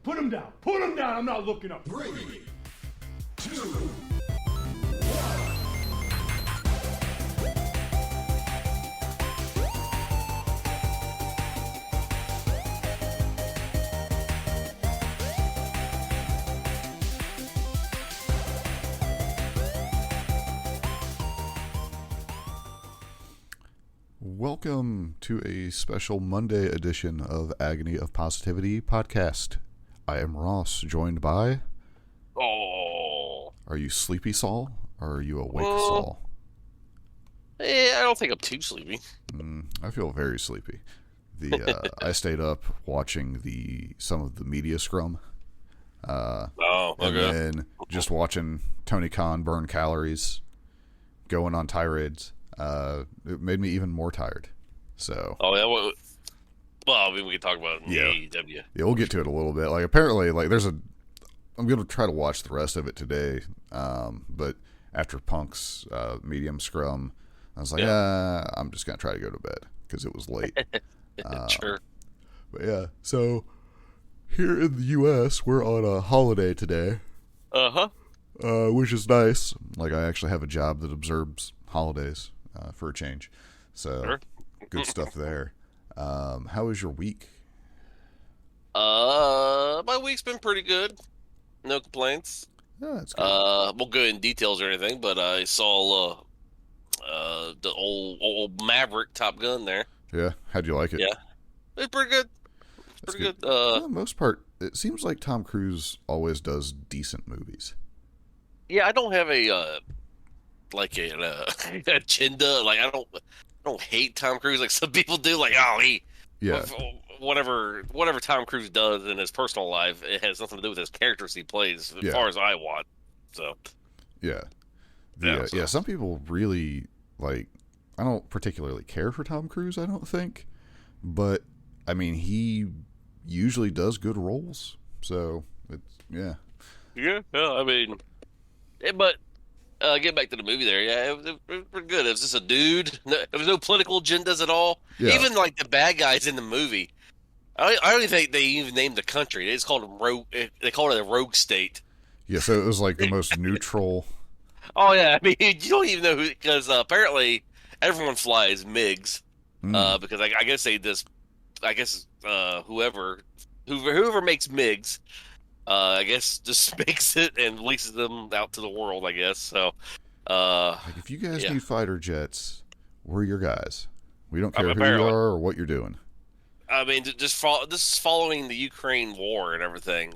Put him down. Put him down. I'm not looking up. 3, 2, Welcome to a special Monday edition of Agony of Positivity podcast. I am Ross, joined by... Oh. Are you sleepy, Saul? Or are you awake, Saul? I don't think I'm too sleepy. I feel very sleepy. I stayed up watching some of the media scrum. Okay. And then just watching Tony Khan burn calories, going on tirades. It made me even more tired. So. Oh yeah. Well, I mean, we can talk about it in AEW. Yeah, we'll get to it a little bit. Like, apparently, like, I'm going to try to watch the rest of it today. But after Punk's medium scrum, I was like, I'm just going to try to go to bed because it was late. Sure. But yeah, so here in the U.S., we're on a holiday today. Which is nice. Like, I actually have a job that observes holidays for a change. So, Sure. Good stuff there. How was your week? My week's been pretty good. No complaints. Yeah, that's good. Won't go in details or anything, but I saw the old Maverick Top Gun there. Yeah, how'd you like it? Yeah, it's pretty good. That's Pretty good. For the most part, it seems like Tom Cruise always does decent movies. Yeah, I don't have a agenda. Like, I don't hate Tom Cruise like some people do. Like, Yeah. whatever Tom Cruise does in his personal life, it has nothing to do with his characters he plays, as far as I want. So, yeah. Some people really, like, I don't particularly care for Tom Cruise, I don't think. But, I mean, he usually does good roles. So, yeah. Yeah, I mean, but get back to the movie there. Yeah, it was pretty good. It was just a dude. There was no political agendas at all. Yeah. Even, like, the bad guys in the movie. I don't even think they even named the country. They just called them rogue. They called it a rogue state. Yeah, so it was like the most neutral. Oh yeah, I mean, you don't even know who, because apparently everyone flies MiGs. Because I guess they just, whoever makes MiGs, I guess just makes it and leases them out to the world. I guess so. Like, if you guys need fighter jets, we're your guys. We don't care who apparently. you are or what you're doing. I mean, just following the Ukraine war and everything.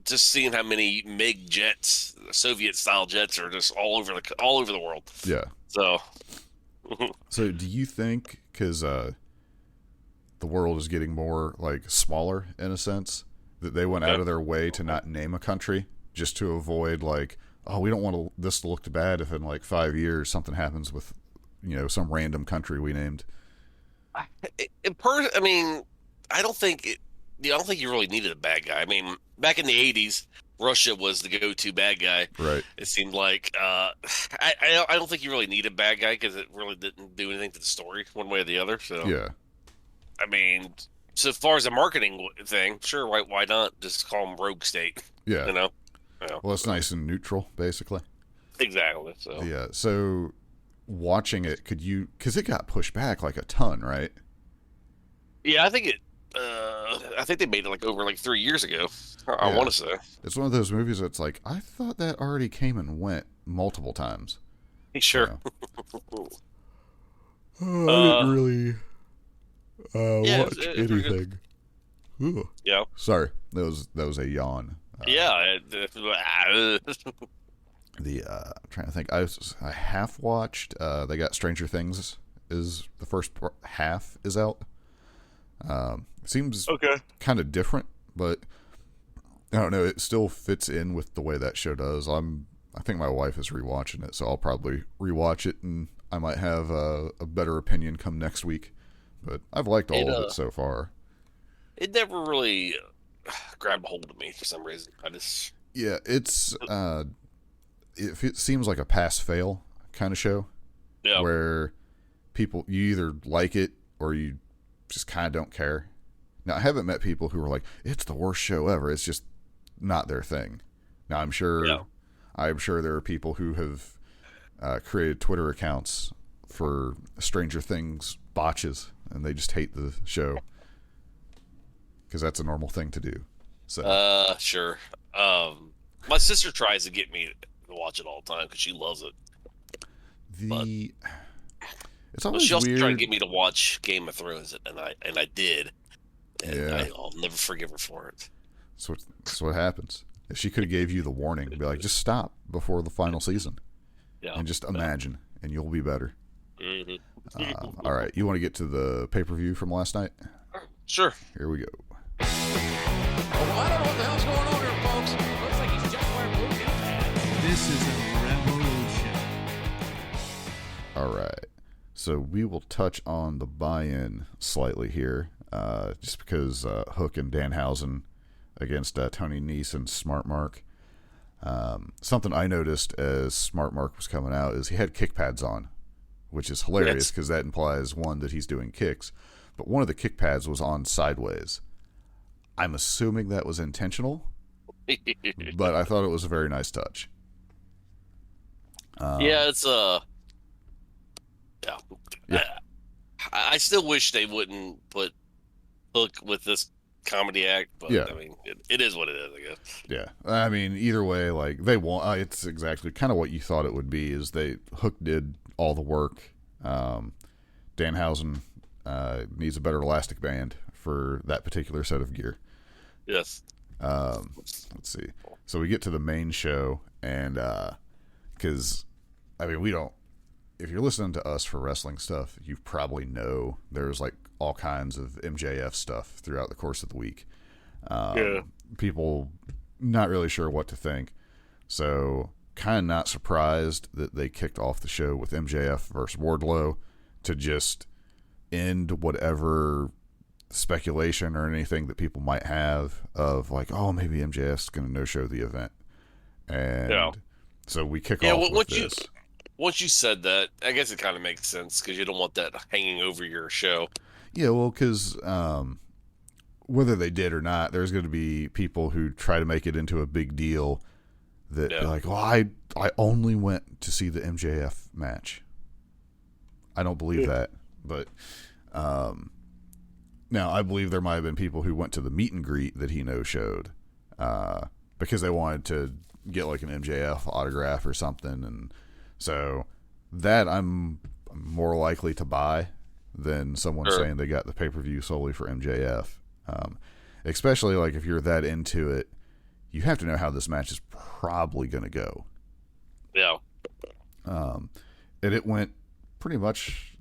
Just seeing how many MiG jets, Soviet-style jets, are just all over the world. Yeah. So. So, do you think, because the world is getting more, like, smaller in a sense, that they went out of their way to not name a country just to avoid, like, we don't want this to look bad if in, like, 5 years something happens with, some random country we named? I mean, I don't think you really needed a bad guy. I mean, back in the 80s, Russia was the go-to bad guy. Right. It seemed like I don't think you really need a bad guy because it really didn't do anything to the story one way or the other. So Yeah. I mean, so far as a marketing thing, sure, why not just call them Rogue State? Yeah. Yeah. Well, it's nice and neutral, basically. Exactly. So Yeah. So, watching it, because it got pushed back like a ton, right? yeah, I think they made it over 3 years ago. I want to say It's one of those movies that's like, I thought that already came and went multiple times. sure. I didn't really watch it's pretty anything. Ooh. Yeah. Sorry, that was a yawn. Yeah. I'm trying to think. I half watched. They got Stranger Things. Is the first half is out. Seems kind of different, but I don't know. It still fits in with the way that show does. I think my wife is rewatching it, so I'll probably rewatch it, and I might have a better opinion come next week. But I've liked all of it so far. It never really grabbed a hold of me for some reason. It's it seems like a pass-fail kind of show. Yeah. Where you either like it or you just kind of don't care. Now, I haven't met people who are like, it's the worst show ever. It's just not their thing. Now, I'm sure there are people who have created Twitter accounts for Stranger Things botches, and they just hate the show because that's a normal thing to do. So, sure. My sister tries to get me to watch it all the time because she loves it. It's always she also weird. tried to get me to watch Game of Thrones, and I did. And Yeah. I'll never forgive her for it. That's what happens. If she could have gave you the warning, be like, just stop before the final season, and just imagine, and you'll be better. Mm-hmm. All right, you want to get to the pay-per-view from last night? Sure. Here we go. Well, I don't know what the hell's going on here, folks. Looks like he's just wearing blue jeans. This is a revolution. All right. So we will touch on the buy-in slightly here, just because Hook and Danhausen against Tony Nese and Smart Mark. Something I noticed as Smart Mark was coming out is he had kick pads on, which is hilarious because that implies, one, that he's doing kicks, but one of the kick pads was on sideways. I'm assuming that was intentional, but I thought it was a very nice touch. It's I still wish they wouldn't put Hook with this comedy act, but I mean, it is what it is, I guess. Yeah, I mean, either way, like they want. It's exactly kind of what you thought it would be. Is Hook did all the work. Danhausen needs a better elastic band for that particular set of gear. Yes. Let's see. So we get to the main show, and because I mean, we don't. If you're listening to us for wrestling stuff, you probably know there's like all kinds of MJF stuff throughout the course of the week. People not really sure what to think. So kind of not surprised that they kicked off the show with MJF versus Wardlow to just end whatever speculation or anything that people might have of like, oh, maybe MJF's going to no-show the event. And so we kick off with this. Once you said that, I guess it kind of makes sense because you don't want that hanging over your show. Yeah, well, because whether they did or not, there's going to be people who try to make it into a big deal that be like, well, I only went to see the MJF match. I don't believe that. But now I believe there might have been people who went to the meet and greet that he no-showed because they wanted to get like an MJF autograph or something, and so that I'm more likely to buy than someone saying they got the pay-per-view solely for MJF. Especially like if you're that into it, you have to know how this match is probably going to go. Yeah. And it went pretty much,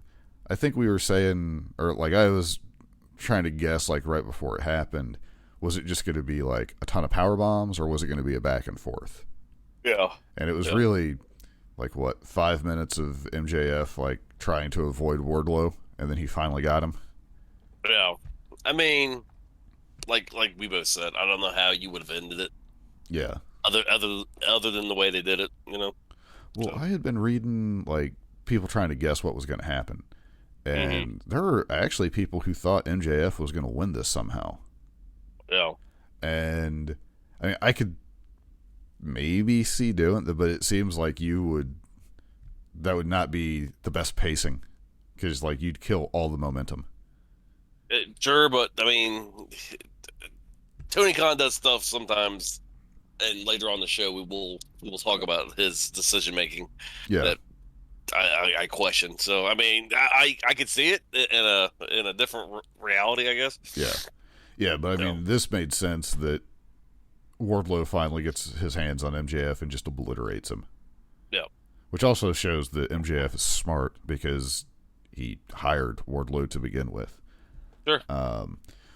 I think we were saying, or like I was trying to guess like right before it happened, was it just going to be like a ton of power bombs or was it going to be a back and forth? Yeah. And it was really like 5 minutes of MJF like trying to avoid Wardlow, and then he finally got him. Yeah, I mean, like we both said, I don't know how you would have ended it. Yeah. Other than the way they did it, you know. Well, I had been reading like people trying to guess what was going to happen, and there were actually people who thought MJF was going to win this somehow. Yeah. And I mean, I could maybe see doing it, but it seems like that would not be the best pacing because like you'd kill all the momentum. Sure, but I mean, Tony Khan does stuff sometimes, and later on the show we will talk about his decision making. Yeah, that I question. So I mean, I could see it in a different reality, I guess. Yeah, but I mean, this made sense that Wardlow finally gets his hands on MJF and just obliterates him. Yeah. Which also shows that MJF is smart because he hired Wardlow to begin with. Sure. But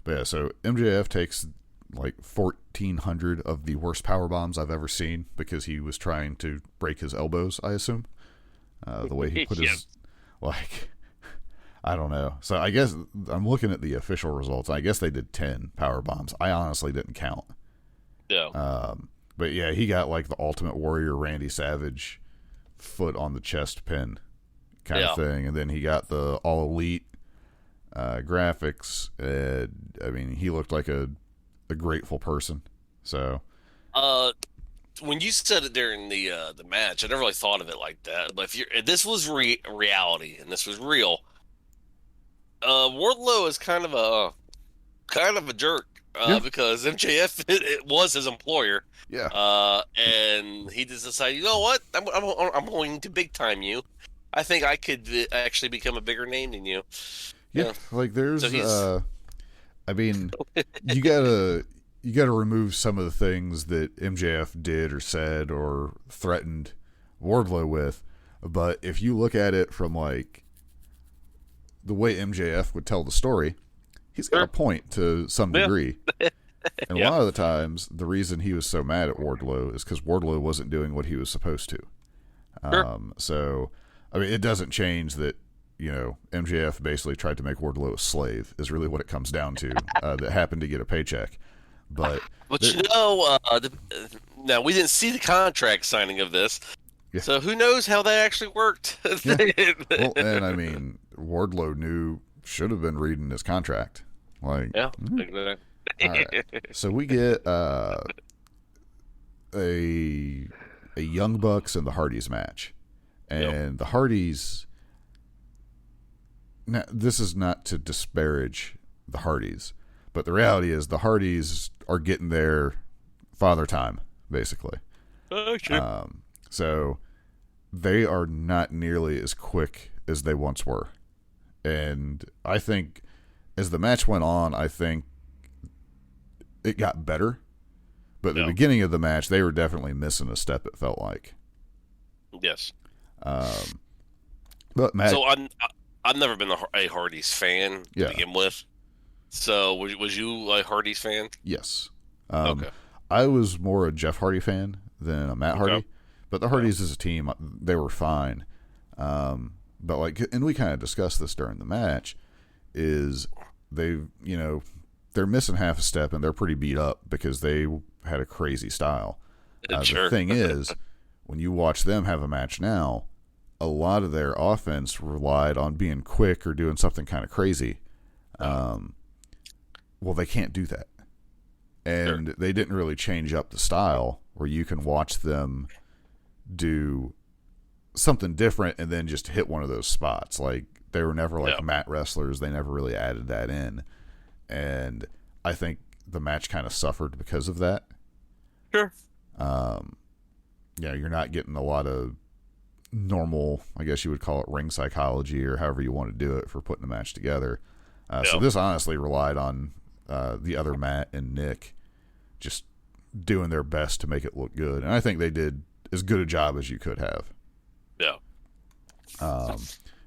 yeah, so MJF takes like 1,400 of the worst power bombs I've ever seen because he was trying to break his elbows, I assume. The way he put his, like, I don't know. So I guess I'm looking at the official results. I guess they did 10 power bombs. I honestly didn't count. Yeah. But yeah, he got like the Ultimate Warrior Randy Savage foot on the chest pin kind of thing, and then he got the All Elite graphics. I mean, he looked like a grateful person. So, when you said it during the match, I never really thought of it like that. But if this was reality and this was real, Wardlow is kind of a jerk. Yeah. Because MJF it was his employer. yeah. And he just decided, you know what? I'm going to big time you. I think I could actually become a bigger name than you. Yeah, like there's, So I mean, you gotta remove some of the things that MJF did or said or threatened Wardlow with, but if you look at it from like the way MJF would tell the story, he's got a point to some degree. And a lot of the times, the reason he was so mad at Wardlow is because Wardlow wasn't doing what he was supposed to. So, I mean, it doesn't change that, MJF basically tried to make Wardlow a slave is really what it comes down to, that happened to get a paycheck. But now we didn't see the contract signing of this. Yeah. So who knows how that actually worked? Yeah. Well, and I mean, Wardlow should have been reading his contract. Like, yeah. All right. So we get a Young Bucks and the Hardys match, and the Hardys. Now, this is not to disparage the Hardys, but the reality is the Hardys are getting their father time, basically. Sure. So they are not nearly as quick as they once were, and I think as the match went on, I think it got better, but at the beginning of the match, they were definitely missing a step. It felt like. Yes. But Matt, So I've never been a Hardy's fan to begin with. So was you a Hardy's fan? yes. Okay. I was more a Jeff Hardy fan than a Matt Hardy, but the Hardys as a team, they were fine. But and we kind of discussed this during the match, is they're missing half a step and they're pretty beat up because they had a crazy style. Sure. The thing is, when you watch them have a match now, a lot of their offense relied on being quick or doing something kind of crazy. Well, they can't do that. And they didn't really change up the style where you can watch them do something different and then just hit one of those spots. Like, they were never like mat wrestlers. They never really added that in. And I think the match kind of suffered because of that. Sure. You're not getting a lot of normal, I guess you would call it ring psychology or however you want to do it for putting a match together. So this honestly relied on the other Matt and Nick just doing their best to make it look good. And I think they did as good a job as you could have. Yeah.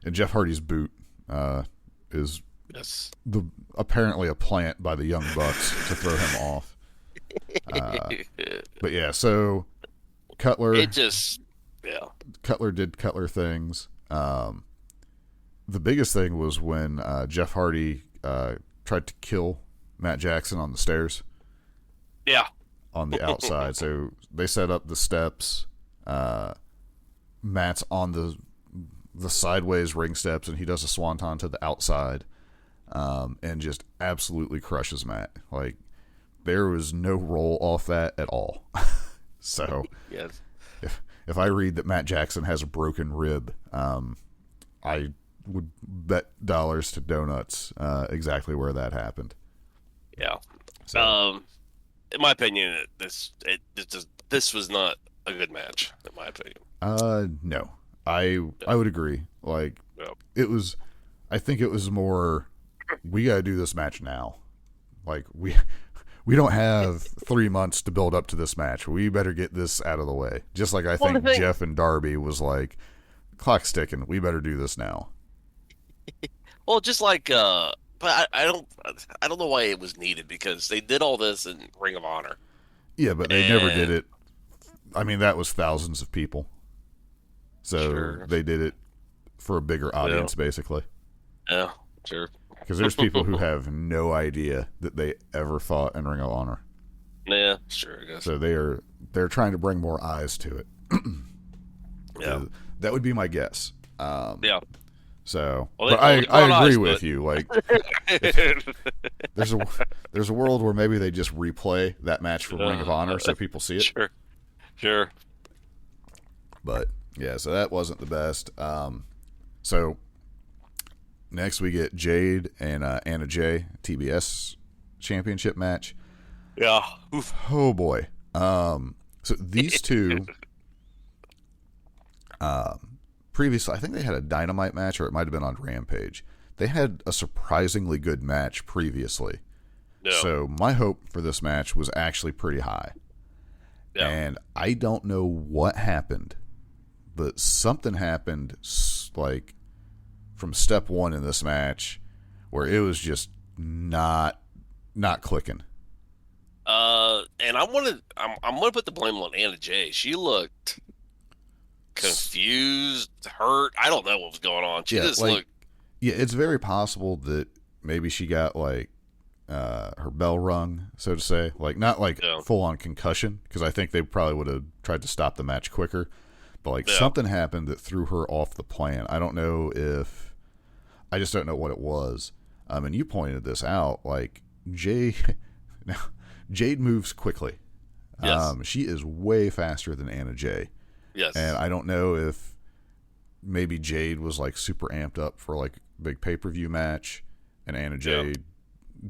And Jeff Hardy's boot is apparently a plant by the Young Bucks to throw him off. But yeah, so Cutler Cutler did Cutler things. The biggest thing was when Jeff Hardy tried to kill Matt Jackson on the stairs. Yeah. On the outside. So they set up the steps. Matt's on the sideways ring steps, and he does a swanton to the outside, and just absolutely crushes Matt. Like, there was no roll off that at all. So yes. If I read that Matt Jackson has a broken rib, I would bet dollars to donuts exactly where that happened. Yeah. So, in my opinion, this was not a good match. In my opinion. No, I would agree. Like, it was. I think it was more. We got to do this match now. Like, we don't have 3 months to build up to this match. We better get this out of the way. Just like I think Jeff and Darby was like, clock's ticking. We better do this now. Well, just like, but I don't know why it was needed, because they did all this in Ring of Honor. Yeah, but they never did it. I mean, that was thousands of people. So they did it for a bigger audience, basically. Yeah, sure. Because there's people who have no idea that they ever fought in Ring of Honor. Yeah, sure, I guess. So they're trying to bring more eyes to it. Yeah. That would be my guess. Yeah. So, Well, but they call it I agree ice, with but- you. Like, there's a world where maybe they just replay that match from Ring of Honor so people see it. Sure. But yeah, so that wasn't the best. So next we get Jade and Anna Jay TBS championship match. Yeah. Oof. Oh boy. So these two, previously, I think they had a Dynamite match, or it might have been on Rampage. They had a surprisingly good match previously. Yeah. So my hope for this match was actually pretty high. Yeah. And I don't know what happened, but something happened like from step one in this match where it was just not clicking. And I'm gonna put the blame on Anna Jay. She looked confused, hurt. I don't know what was going on. She just looked. Yeah, it's very possible that maybe she got like her bell rung, so to say, like not like full on concussion, because I think they probably would have tried to stop the match quicker. But like something happened that threw her off the plan. I don't know I just don't know what it was. And you pointed this out, like Jade moves quickly. Yes. She is way faster than Anna Jay. Yes. And I don't know if maybe Jade was like super amped up for like a big pay-per-view match, and Anna Jay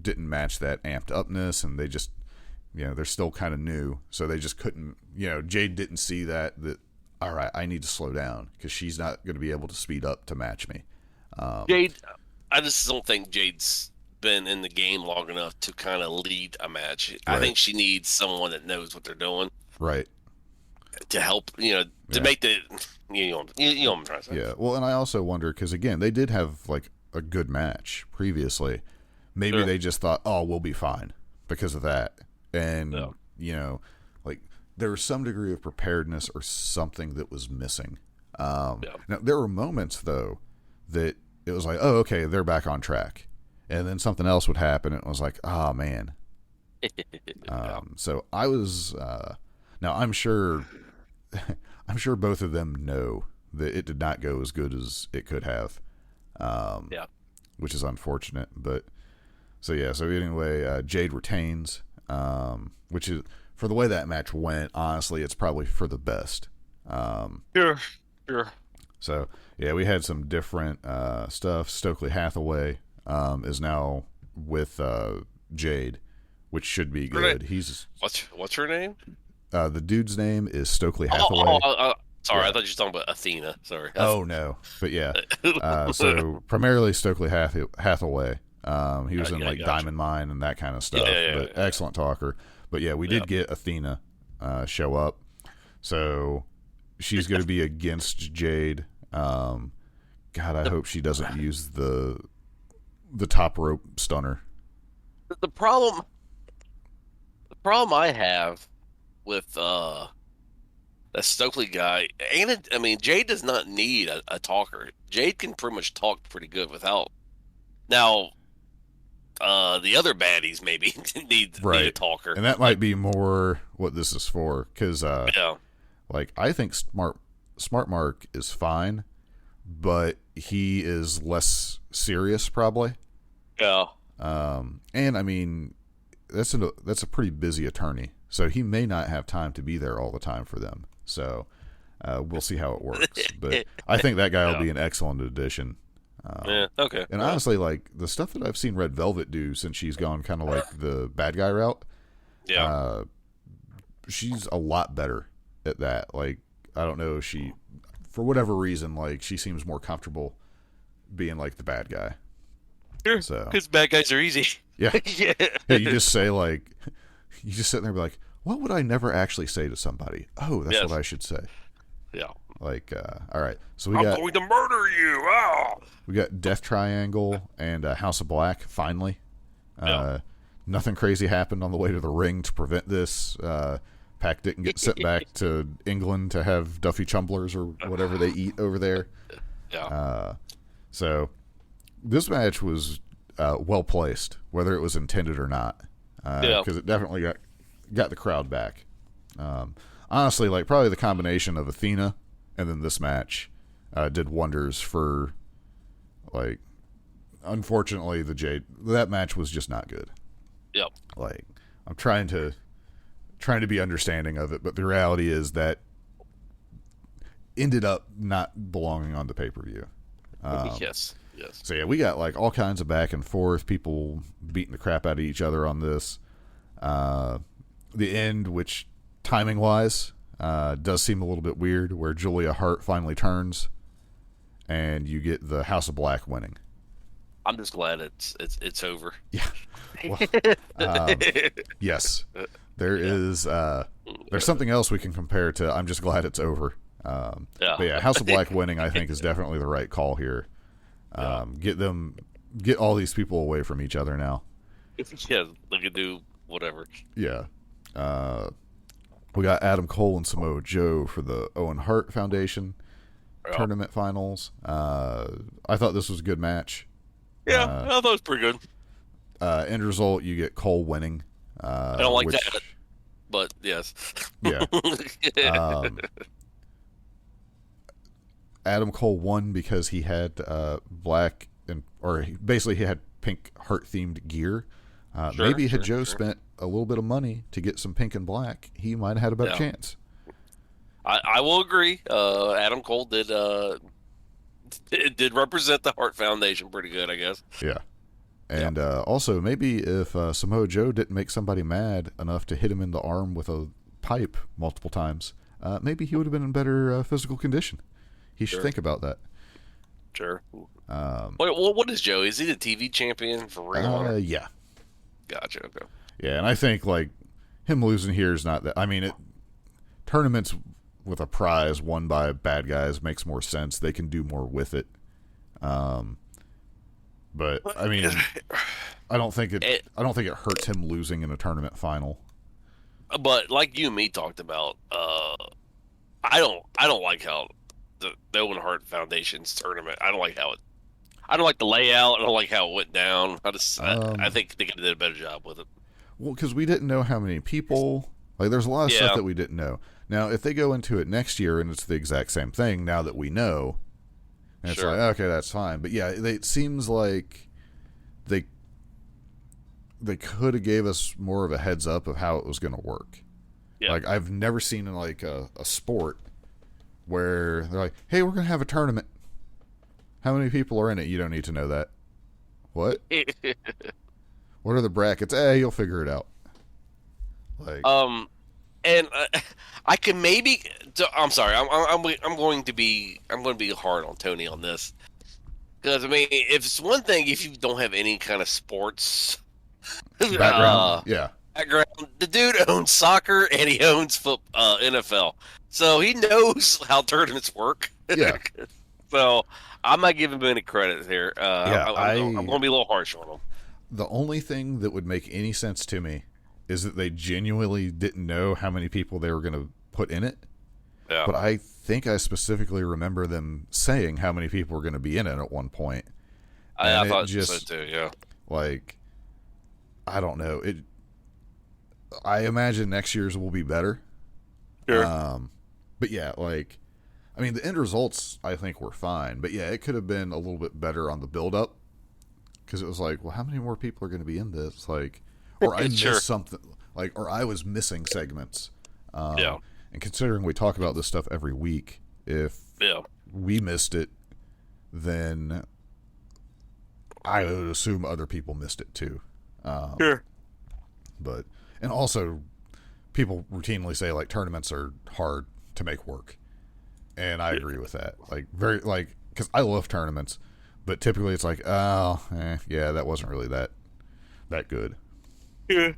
didn't match that amped upness, and they just, they're still kind of new, so they just couldn't, Jade didn't see that all right, I need to slow down because she's not going to be able to speed up to match me. Jade, I just don't think Jade's been in the game long enough to kind of lead a match. Right. I think she needs someone that knows what they're doing. Right. To help, to make the, you know what I'm trying to say. Yeah. Well, and I also wonder, because again, they did have like a good match previously. Maybe they just thought, oh, we'll be fine because of that. And, like there was some degree of preparedness or something that was missing. Now, there were moments, though, that it was like, oh, okay, they're back on track. And then something else would happen, and it was like, oh, man. So I was, now I'm sure both of them know that it did not go as good as it could have. Which is unfortunate, but so anyway, Jade retains, which is, for the way that match went, honestly, it's probably for the best. Sure. So yeah, we had some different stuff. Stokely Hathaway is now with Jade, which should be good. He's what's her name? The dude's name is Stokely Hathaway. Sorry, I thought you were talking about Athena. Sorry. Oh no, but yeah. So primarily Stokely Hathaway. He was in like Diamond Mine and that kind of stuff. But excellent talker. But yeah, we did get Athena show up. So she's going to be against Jade. God, I hope she doesn't use the top rope stunner. The problem I have with that Stokely guy, Jade does not need a talker. Jade can pretty much talk pretty good without. Now, the other baddies maybe need a talker, and that might be more what this is for. Because like I think Smart Mark is fine, but he is less serious probably. Yeah. And I mean, that's a pretty busy attorney, so he may not have time to be there all the time for them. So we'll see how it works. But I think that guy will be an excellent addition. Okay. And honestly, like the stuff that I've seen Red Velvet do since she's gone kind of like the bad guy route, she's a lot better at that. Like, I don't know, she, for whatever reason, like she seems more comfortable being like the bad guy. Sure. So, because bad guys are easy. Yeah. Yeah. You just say like, you just sit there and be like, what would I never actually say to somebody? Oh, that's what I should say. Yeah. Like, all right. So I'm going to murder you. Oh. We got Death Triangle and House of Black, finally. Nothing crazy happened on the way to the ring to prevent this. Pac didn't get sent back to England to have Duffy Chumblers or whatever they eat over there. Yeah. So this match was well placed, whether it was intended or not. Because it definitely got the crowd back. Honestly, like probably the combination of Athena and then this match did wonders for like, unfortunately, that match was just not good. Yep. Like, I'm trying to be understanding of it, but the reality is that ended up not belonging on the pay-per-view. Yes. So yeah, we got like all kinds of back and forth, people beating the crap out of each other on this. The end, which timing wise does seem a little bit weird, where Julia Hart finally turns and you get the House of Black winning. I'm just glad it's over. Yeah. Well, yes. There's something else we can compare to I'm just glad it's over. But yeah, House of Black winning, I think, is definitely the right call here. Get all these people away from each other now. Yeah, they can do whatever. Yeah. We got Adam Cole and Samoa Joe for the Owen Hart Foundation tournament finals. I thought this was a good match. Yeah, I thought it was pretty good. End result, you get Cole winning. I don't like that, but yes. Yeah. Adam Cole won because he had black basically he had pink heart themed gear. Maybe had Joe spent a little bit of money to get some pink and black, he might have had a better chance. I will agree. Adam Cole did represent the Hart Foundation pretty good, I guess. Yeah. And also, maybe if Samoa Joe didn't make somebody mad enough to hit him in the arm with a pipe multiple times, maybe he would have been in better physical condition. He should think about that. Sure. What is Joe? Is he the TV champion for Ring of Honor? Yeah. Gotcha. Okay. Yeah, and I think like him losing here is not that. I mean, tournaments with a prize won by bad guys makes more sense. They can do more with it. But I mean, I don't think it hurts him losing in a tournament final. But like you and me talked about, I don't like how the Owen Hart Foundation's tournament. I don't like the layout. I don't like how it went down. I think they could have did a better job with it. Well, because we didn't know how many people. Like, there's a lot of stuff that we didn't know. Now, if they go into it next year and it's the exact same thing, now that we know, and it's like, okay, that's fine. But yeah, it seems like they could have gave us more of a heads up of how it was going to work. Yeah. Like, I've never seen like a sport where they're like, hey, we're going to have a tournament. How many people are in it? You don't need to know that. What? What are the brackets? You'll figure it out. Like, and I can maybe. I'm sorry. I'm going to be hard on Tony on this, because I mean, if it's one thing, if you don't have any kind of sports background, the dude owns soccer and he owns NFL, so he knows how tournaments work. Yeah. So I'm not giving him any credit here. I'm going to be a little harsh on him. The only thing that would make any sense to me is that they genuinely didn't know how many people they were going to put in it. Yeah. But I think I specifically remember them saying how many people were going to be in it at one point. I thought so too, yeah. Like, I don't know. I imagine next year's will be better. Sure. But yeah, like, I mean, the end results, I think, were fine. But yeah, it could have been a little bit better on the build-up. Because it was like, well, how many more people are going to be in this? Like, or I missed something. Like, or I was missing segments. And considering we talk about this stuff every week, if we missed it, then I would assume other people missed it too. Sure. But, and also, people routinely say, like, tournaments are hard to make work. And I agree with that. Like, because I love tournaments. But typically it's like, that wasn't really that good. Yeah.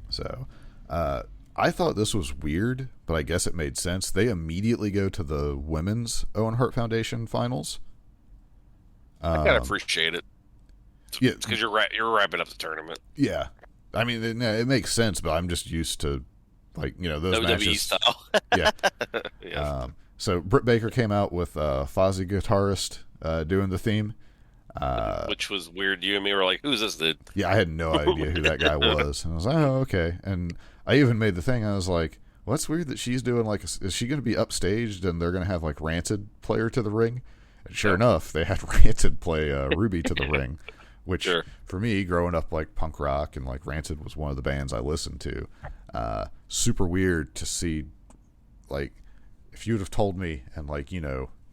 So, I thought this was weird, but I guess it made sense. They immediately go to the women's Owen Hart Foundation finals. I kind of appreciate it. Yeah, because you're wrapping up the tournament. Yeah, I mean, it makes sense, but I'm just used to, like, those WWE matches. Style. Yeah. So Britt Baker came out with Fozzy guitarist doing the theme. Which was weird. You and me were like, who's this dude? Yeah, I had no idea who that guy was. And I was like, oh, okay. And I even made the thing, I was like, well, that's weird that she's doing, like, is she going to be upstaged and they're going to have, like, Rancid play her to the ring? sure enough, they had Rancid play Ruby to the ring, which for me, growing up like punk rock and like Rancid was one of the bands I listened to. Super weird to see, like, if you'd have told me in like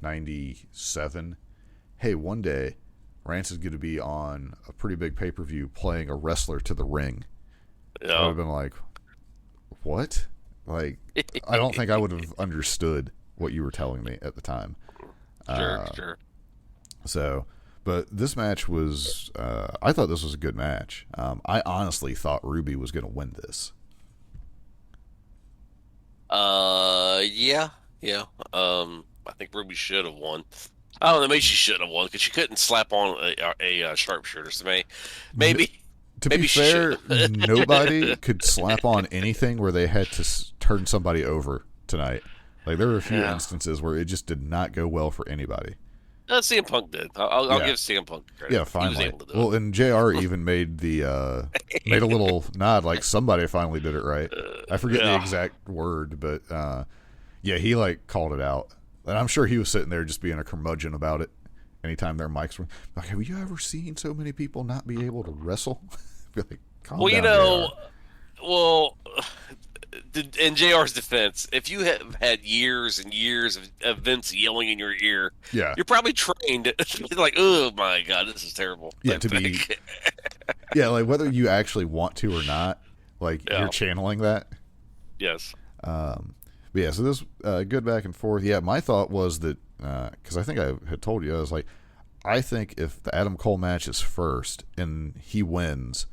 97, hey, one day Rancid's going to be on a pretty big pay-per-view playing a wrestler to the ring. Yeah. I would have been like, what? Like, I don't think I would have understood what you were telling me at the time. Sure. So, but this match was, I thought this was a good match. I honestly thought Ruby was going to win this. Yeah. I think Ruby should have won. I don't know, maybe she shouldn't have won because she couldn't slap on a sharpshooter. So maybe. To be fair, nobody could slap on anything where they had to turn somebody over tonight. Like, there were a few instances where it just did not go well for anybody. CM Punk did. I'll give CM Punk credit. Yeah, finally. Well, and JR even made made a little nod, like somebody finally did it right. I forget the exact word, but he like called it out. And I'm sure he was sitting there just being a curmudgeon about it. Anytime their mics were like, have you ever seen so many people not be able to wrestle? Like, calm down, in JR's defense, if you have had years and years of Vince yelling in your ear, you're probably trained like, oh my God, this is terrible. Yeah, like whether you actually want to or not, like you're channeling that. Yes. But yeah, so this good back and forth. Yeah, my thought was that because I think I had told you, I was like, I think if the Adam Cole match is first and he wins,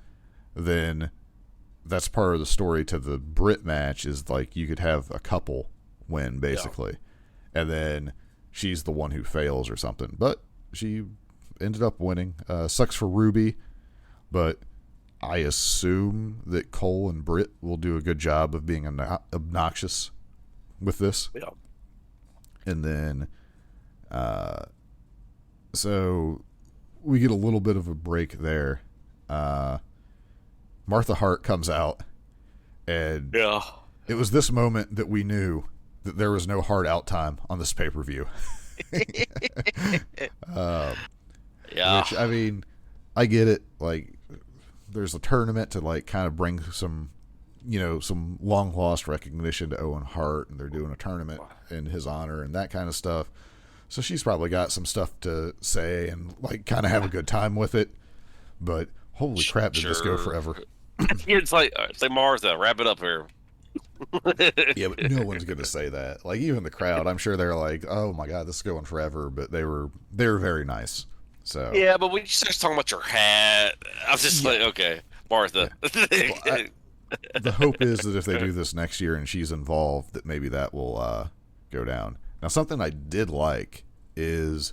then that's part of the story to the Britt match is like you could have a couple win basically, and then she's the one who fails or something. But she ended up winning. Sucks for Ruby, but I assume that Cole and Britt will do a good job of being obnoxious with this. Yeah. And then, so we get a little bit of a break there. Martha Hart comes out, and it was this moment that we knew that there was no hard out time on this pay-per-view. Which, I mean, I get it. Like, there's a tournament to like kind of bring some long lost recognition to Owen Hart, and they're doing a tournament in his honor and that kind of stuff. So she's probably got some stuff to say and like kind of have a good time with it. But holy crap, did this go forever? It's like Martha, wrap it up here. Yeah, but no one's going to say that. Like, even the crowd, I'm sure they're like, "Oh my God, this is going forever." But they were very nice. So yeah, but when you start talking about your hat, I was just like, okay, Martha. Well, the hope is that if they do this next year and she's involved, that maybe that will go down. Now, something I did like is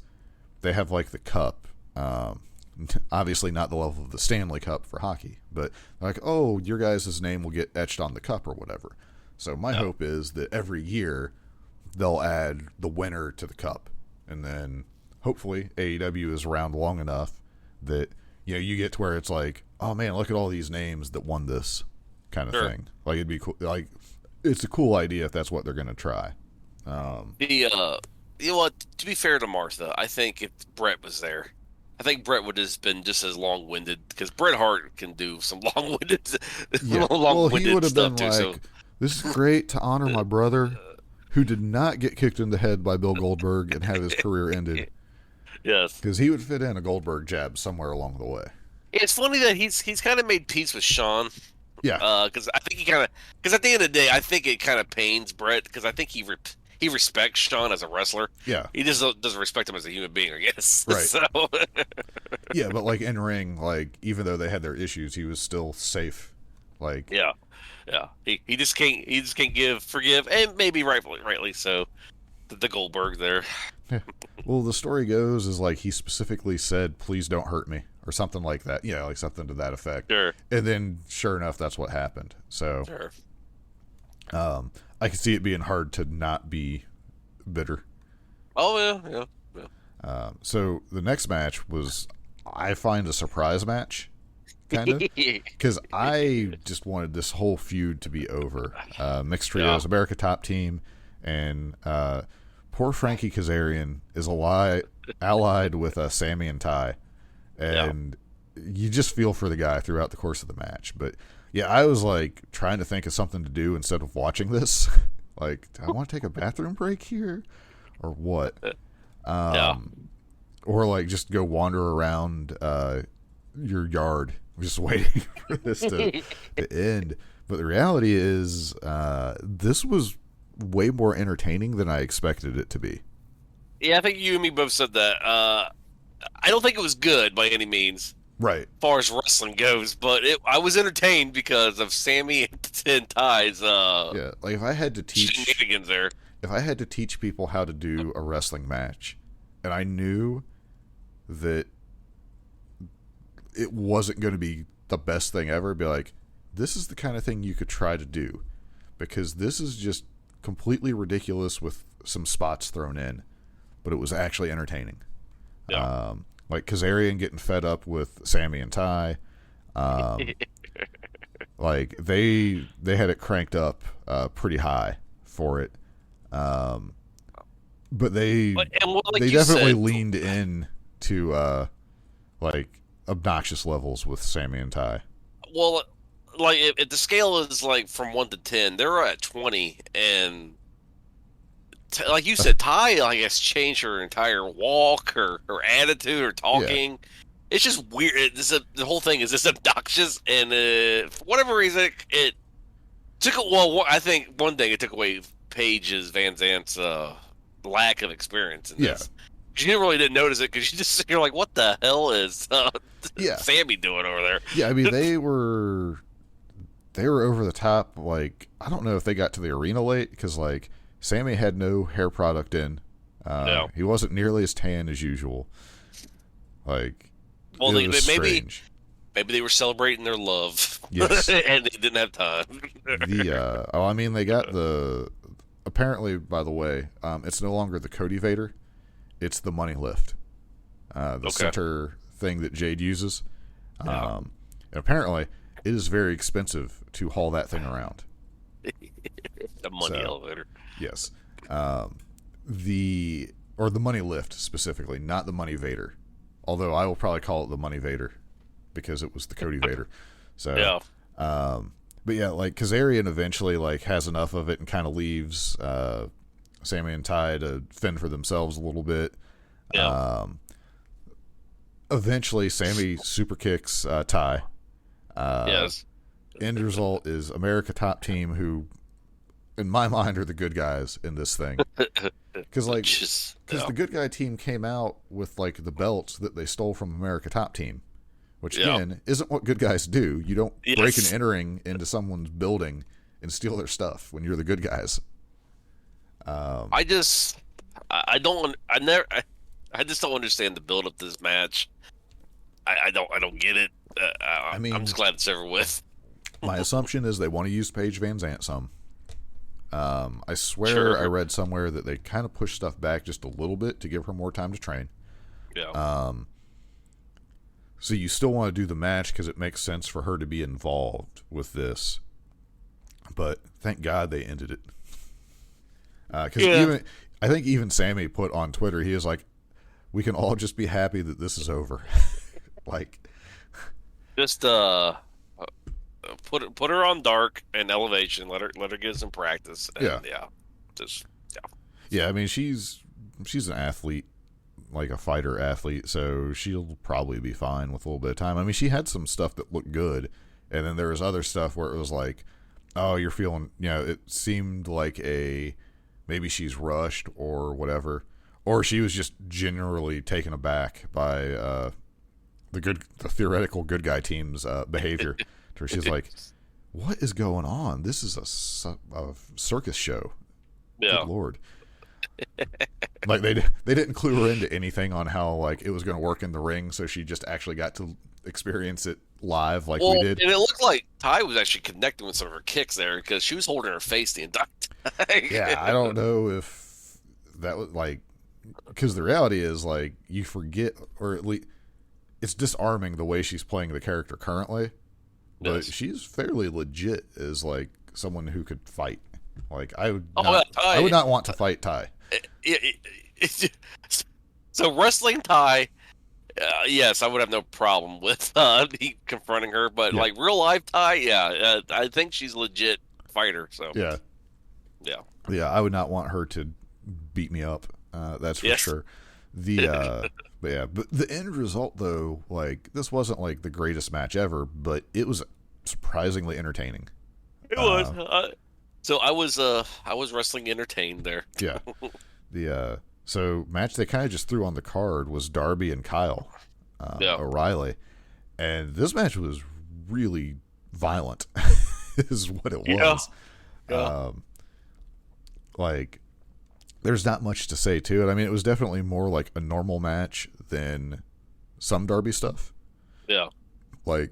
they have like the cup. Obviously not the level of the Stanley Cup for hockey, but like, oh, your guys' name will get etched on the cup or whatever. So my hope is that every year they'll add the winner to the cup, and then hopefully AEW is around long enough that you get to where it's like, oh man, look at all these names that won this kind of thing. Like, it'd be cool. Like, it's a cool idea if that's what they're going to try. You know what? To be fair to Martha, I think if Brett was there, I think Brett would have been just as long-winded, because Bret Hart can do some long-winded, long-winded he would have stuff been too. Like, this is great to honor my brother, who did not get kicked in the head by Bill Goldberg and have his career ended. Yes, because he would fit in a Goldberg jab somewhere along the way. It's funny that he's kind of made peace with Shawn. Yeah, because I think because at the end of the day, I think it kind of pains Brett, because I think he respects Shawn as a wrestler. Yeah, he just doesn't respect him as a human being, I guess. Right. So. Yeah, but like in ring, like even though they had their issues, he was still safe. Like yeah. He just can't forgive, and maybe rightly so. The Goldberg there. Yeah. Well, the story goes is like he specifically said, "Please don't hurt me," or something like that. Yeah, like something to that effect. Sure. And then, sure enough, that's what happened. So, sure. I can see it being hard to not be bitter. Oh yeah. So the next match was, I find, a surprise match, kind of, because I just wanted this whole feud to be over. Mixed Trios, America Top Team, and poor Frankie Kazarian is allied with Sammy and Ty, and you just feel for the guy throughout the course of the match. But yeah, I was like trying to think of something to do instead of watching this. Like, do I want to take a bathroom break here, or what? Or like just go wander around your yard, just waiting for this to end. But the reality is, this was way more entertaining than I expected it to be. Yeah, I think you and me both said that. I don't think it was good by any means, right? As far as wrestling goes, but I was entertained because of Sammy and Ty's. Like if I had to teach shenanigans there. If I had to teach people how to do a wrestling match, and I knew that it wasn't going to be the best thing ever, be like, this is the kind of thing you could try to do, because this is just completely ridiculous with some spots thrown in, but it was actually entertaining. Like Kazarian getting fed up with Sammy and Ty, like they had it cranked up pretty high for it, but they definitely leaned in to like obnoxious levels with Sammy and Ty. Well, like if the scale is like from 1 to 10, they're at 20, and like you said, Ty, I guess, changed her entire walk, her attitude, her talking. Yeah. It's just weird. The whole thing is just obnoxious, and for whatever reason, it took. Well, I think one thing it took away Paige Van Zant's lack of experience in this. She really didn't notice it because you're like, what the hell is Sammy doing over there? Yeah, I mean they were over the top. Like, I don't know if they got to the arena late because like Sammy had no hair product in. He wasn't nearly as tan as usual. Like, well, maybe they were celebrating their love. Yes, and they didn't have time. I mean they got apparently, by the way, it's no longer the Cody Vader. It's the money lift, the center thing that Jade uses. And apparently, it is very expensive to haul that thing around. The money elevator. Yes. The money lift specifically, not the money Vader. Although I will probably call it the money Vader because it was the Cody Vader. So, but yeah, like Kazarian eventually like has enough of it and kind of leaves Sammy and Ty to fend for themselves a little bit. Eventually, Sammy super kicks Ty. Yes. End result is America Top Team, who, in my mind, are the good guys in this thing. Because the good guy team came out with like the belts that they stole from America Top Team, which again isn't what good guys do. You don't break and entering into someone's building and steal their stuff when you're the good guys. I just don't understand the build up to this match. I don't get it. I mean, I'm just glad it's over with. My assumption is they want to use Paige Van Zant some. I swear I read somewhere that they kind of pushed stuff back just a little bit to give her more time to train. Yeah. So you still want to do the match because it makes sense for her to be involved with this. But thank God they ended it. Because I think even Sammy put on Twitter, he was like, "We can all just be happy that this is over." Like, just put her on Dark and Elevation. Let her get some practice. And, I mean, she's an athlete, like a fighter athlete, so she'll probably be fine with a little bit of time. I mean, she had some stuff that looked good, and then there was other stuff where it was like, oh, you're feeling, it seemed like maybe she's rushed or whatever, or she was just generally taken aback by the theoretical good guy team's behavior. Where she's like, what is going on? This is a circus show. Yeah. Good Lord. Like they didn't clue her into anything on how like it was going to work in the ring, so she just actually got to experience it live like we did. And it looked like Ty was actually connecting with some of her kicks there because she was holding her face the entire time. Yeah, I don't know if that was like, because the reality is like you forget, or at least it's disarming the way she's playing the character currently. But she's fairly legit as like someone who could fight. Like I would not want to fight Ty. So wrestling Ty, yes, I would have no problem with me confronting her, but Yeah. like real life Ty, yeah, I think she's a legit fighter. So Yeah. yeah, Yeah, I would not want her to beat me up. That's for Yes. sure. But the end result though, like this wasn't like the greatest match ever, but it was surprisingly entertaining. it was. So I was wrestling entertained there. Yeah. So match they kind of just threw on the card was Darby and Kyle O'Reilly, and this match was really violent. Is what it was. Yeah. Like, there's not much to say to it. I mean, it was definitely more like a normal match than some Darby stuff. Yeah. Like,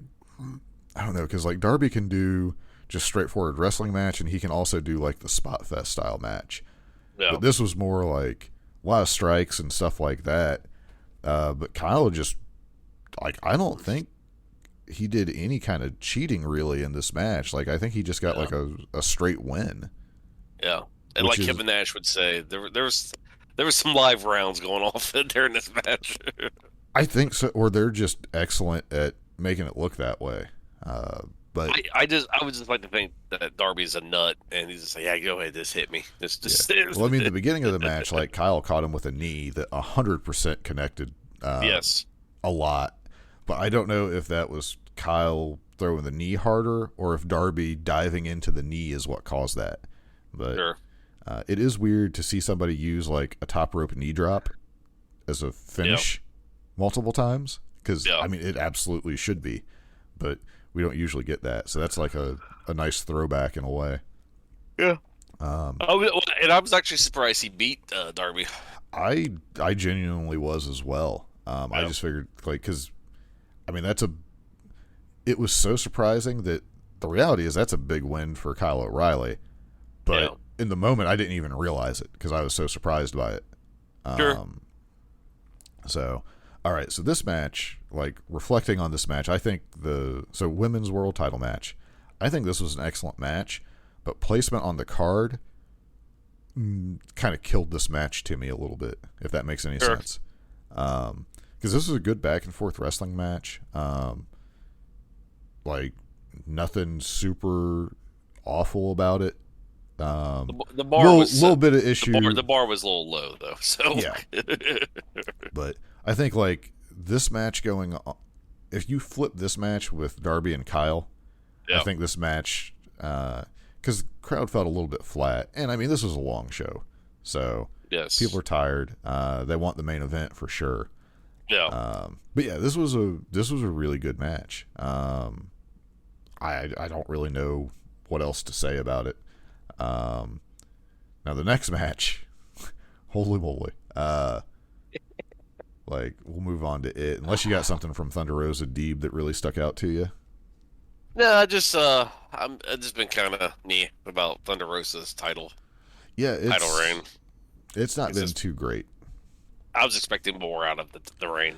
I don't know, because like Darby can do just straightforward wrestling match, and he can also do like the spot fest style match. Yeah. But this was more like a lot of strikes and stuff like that. But Kyle just, like, I don't think he did any kind of cheating really in this match. Like, I think he just got like a straight win. Yeah. And like Kevin Nash would say, there was some live rounds going off during this match. I think so, or they're just excellent at making it look that way. But I would just like to think that Darby's a nut, and he's just like, yeah, go ahead, just hit me. Just well, I mean, the beginning of the match, like Kyle caught him with a knee that 100% connected. Yes, a lot, but I don't know if that was Kyle throwing the knee harder or if Darby diving into the knee is what caused that. But sure. It is weird to see somebody use like a top rope knee drop as a finish multiple times, because I mean it absolutely should be, but we don't usually get that, so that's like a nice throwback in a way. Yeah. And I was actually surprised he beat Darby. I genuinely was as well. I just figured, like, because I mean it was so surprising that the reality is that's a big win for Kyle O'Reilly, but in the moment I didn't even realize it because I was so surprised by it. Sure. So, all right. So this match, like reflecting on this match, I think women's world title match, I think this was an excellent match, but placement on the card kind of killed this match to me a little bit, if that makes any sense. Because this was a good back and forth wrestling match. Like nothing super awful about it. The bar was little bit of issue. The bar was a little low though. So yeah. But I think like this match going on, if you flip this match with Darby and Kyle, I think this match, because crowd felt a little bit flat, and I mean this was a long show, so people are tired. They want the main event for sure. Yeah. But yeah, this was a really good match. I don't really know what else to say about it. Now the next match, holy moly. Like we'll move on to it unless you got something from Thunder Rosa Deeb that really stuck out to you. No, I've just been kind of about Thunder Rosa's title. Yeah, title reign. It's not been too great. I was expecting more out of the reign.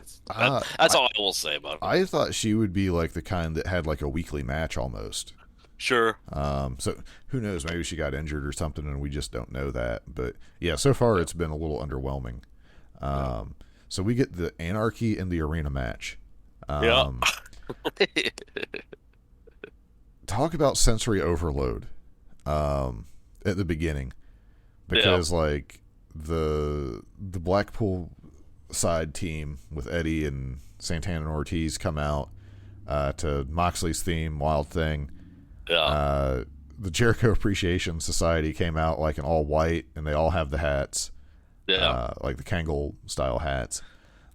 That's all I will say about it. I thought she would be like the kind that had like a weekly match almost. Sure. So who knows? Maybe she got injured or something, and we just don't know that. But yeah, so far it's been a little underwhelming. So we get the Anarchy in the Arena match. Talk about sensory overload at the beginning, because like the Blackpool side team with Eddie and Santana and Ortiz come out to Moxley's theme, Wild Thing. The Jericho Appreciation Society came out like in all white, and they all have the hats, like the Kangol style hats.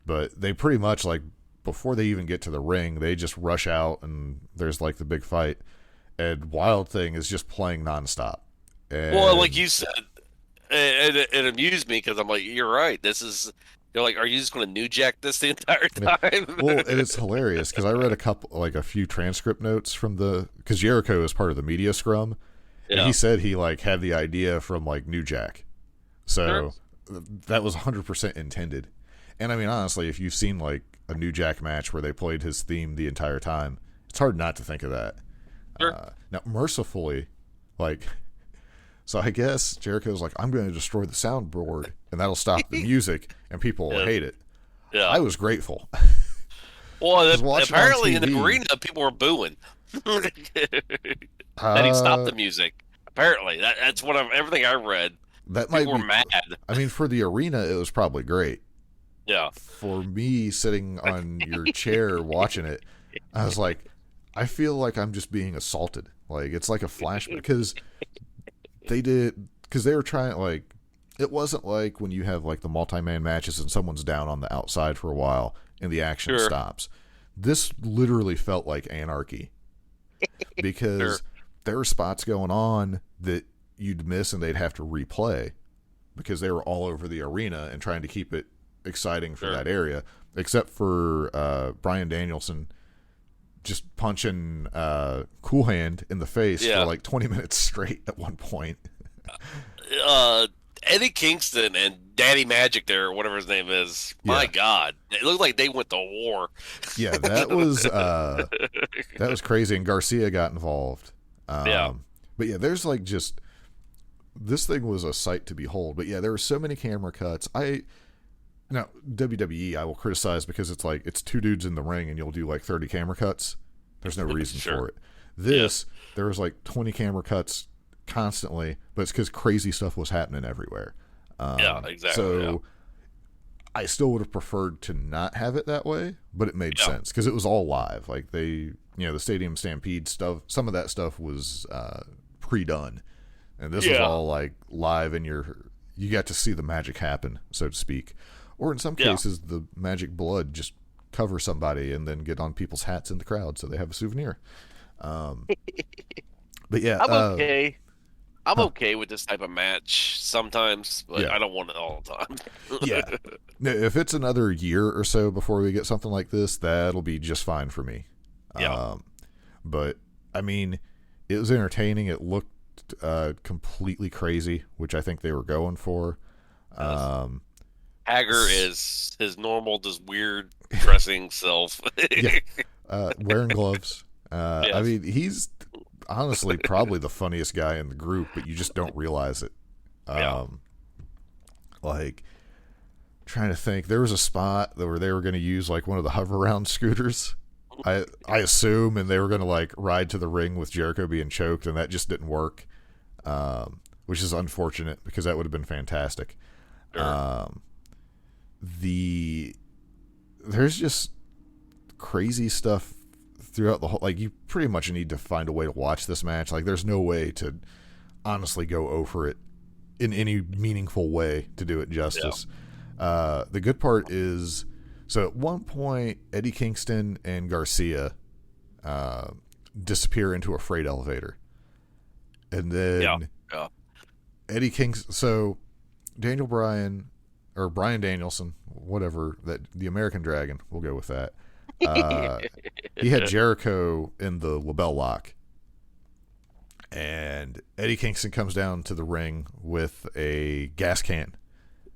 But they pretty much, like, before they even get to the ring, they just rush out, and there's like the big fight, and Wild Thing is just playing nonstop. And well, like you said, it amused me because I'm like, you're right. You're like, are you just going to New Jack this the entire time? Well, and it's hilarious because I read a few transcript notes from because Jericho is part of the media scrum, and he said he like had the idea from like New Jack, so that was 100% intended. And I mean, honestly, if you've seen like a New Jack match where they played his theme the entire time, it's hard not to think of that. Sure. Now, mercifully, like, So I guess Jericho's like, I'm going to destroy the soundboard, and that'll stop the music, and people will hate it. Yeah. I was grateful. Well, Just apparently in on the TV. arena, people were booing. That he stopped the music. Apparently, that's what everything I read. That People might were be mad. I mean, for the arena, it was probably great. Yeah. For me, sitting on your chair watching it, I was like, I feel like I'm just being assaulted. Like, it's like a flashback, because they were trying, like, it wasn't like when you have, like, the multi-man matches and someone's down on the outside for a while and the action stops. This literally felt like anarchy, because there were spots going on that you'd miss and they'd have to replay because they were all over the arena and trying to keep it exciting for that area, except for Bryan Danielson just punching Cool Hand in the face for like 20 minutes straight at one point. Eddie Kingston and Daddy Magic there, or whatever his name is, my God, it looked like they went to war. Yeah, that was crazy, and Garcia got involved. But yeah, there's like just, this thing was a sight to behold. But yeah, there were so many camera cuts. Now, WWE, I will criticize because it's like, it's two dudes in the ring and you'll do like 30 camera cuts. There's no reason for it. There was like 20 camera cuts constantly, but it's because crazy stuff was happening everywhere. Exactly. So I still would have preferred to not have it that way, but it made sense because it was all live. Like the Stadium Stampede stuff, some of that stuff was pre-done. And this was all like live, and you got to see the magic happen, so to speak. Or in some cases, the magic blood just cover somebody and then get on people's hats in the crowd so they have a souvenir. But yeah. I'm okay. I'm okay with this type of match sometimes, but I don't want it all the time. Yeah. No, if it's another year or so before we get something like this, that'll be just fine for me. But, I mean, it was entertaining. It looked completely crazy, which I think they were going for. Hager is his normal, just weird dressing self. Wearing gloves. I mean, he's honestly probably the funniest guy in the group, but you just don't realize it. Like, trying to think, there was a spot where they were going to use like one of the hover around scooters, I assume, and they were going to like ride to the ring with Jericho being choked, and that just didn't work, which is unfortunate because that would have been fantastic. There's just crazy stuff throughout the whole, like, you pretty much need to find a way to watch this match. Like, there's no way to honestly go over it in any meaningful way to do it justice. The good part is, so at one point, Eddie Kingston and Garcia disappear into a freight elevator. And then Eddie Kingston, so Bryan Danielson, whatever, that the American Dragon, we'll go with that. He had Jericho in the label lock, and Eddie Kingston comes down to the ring with a gas can.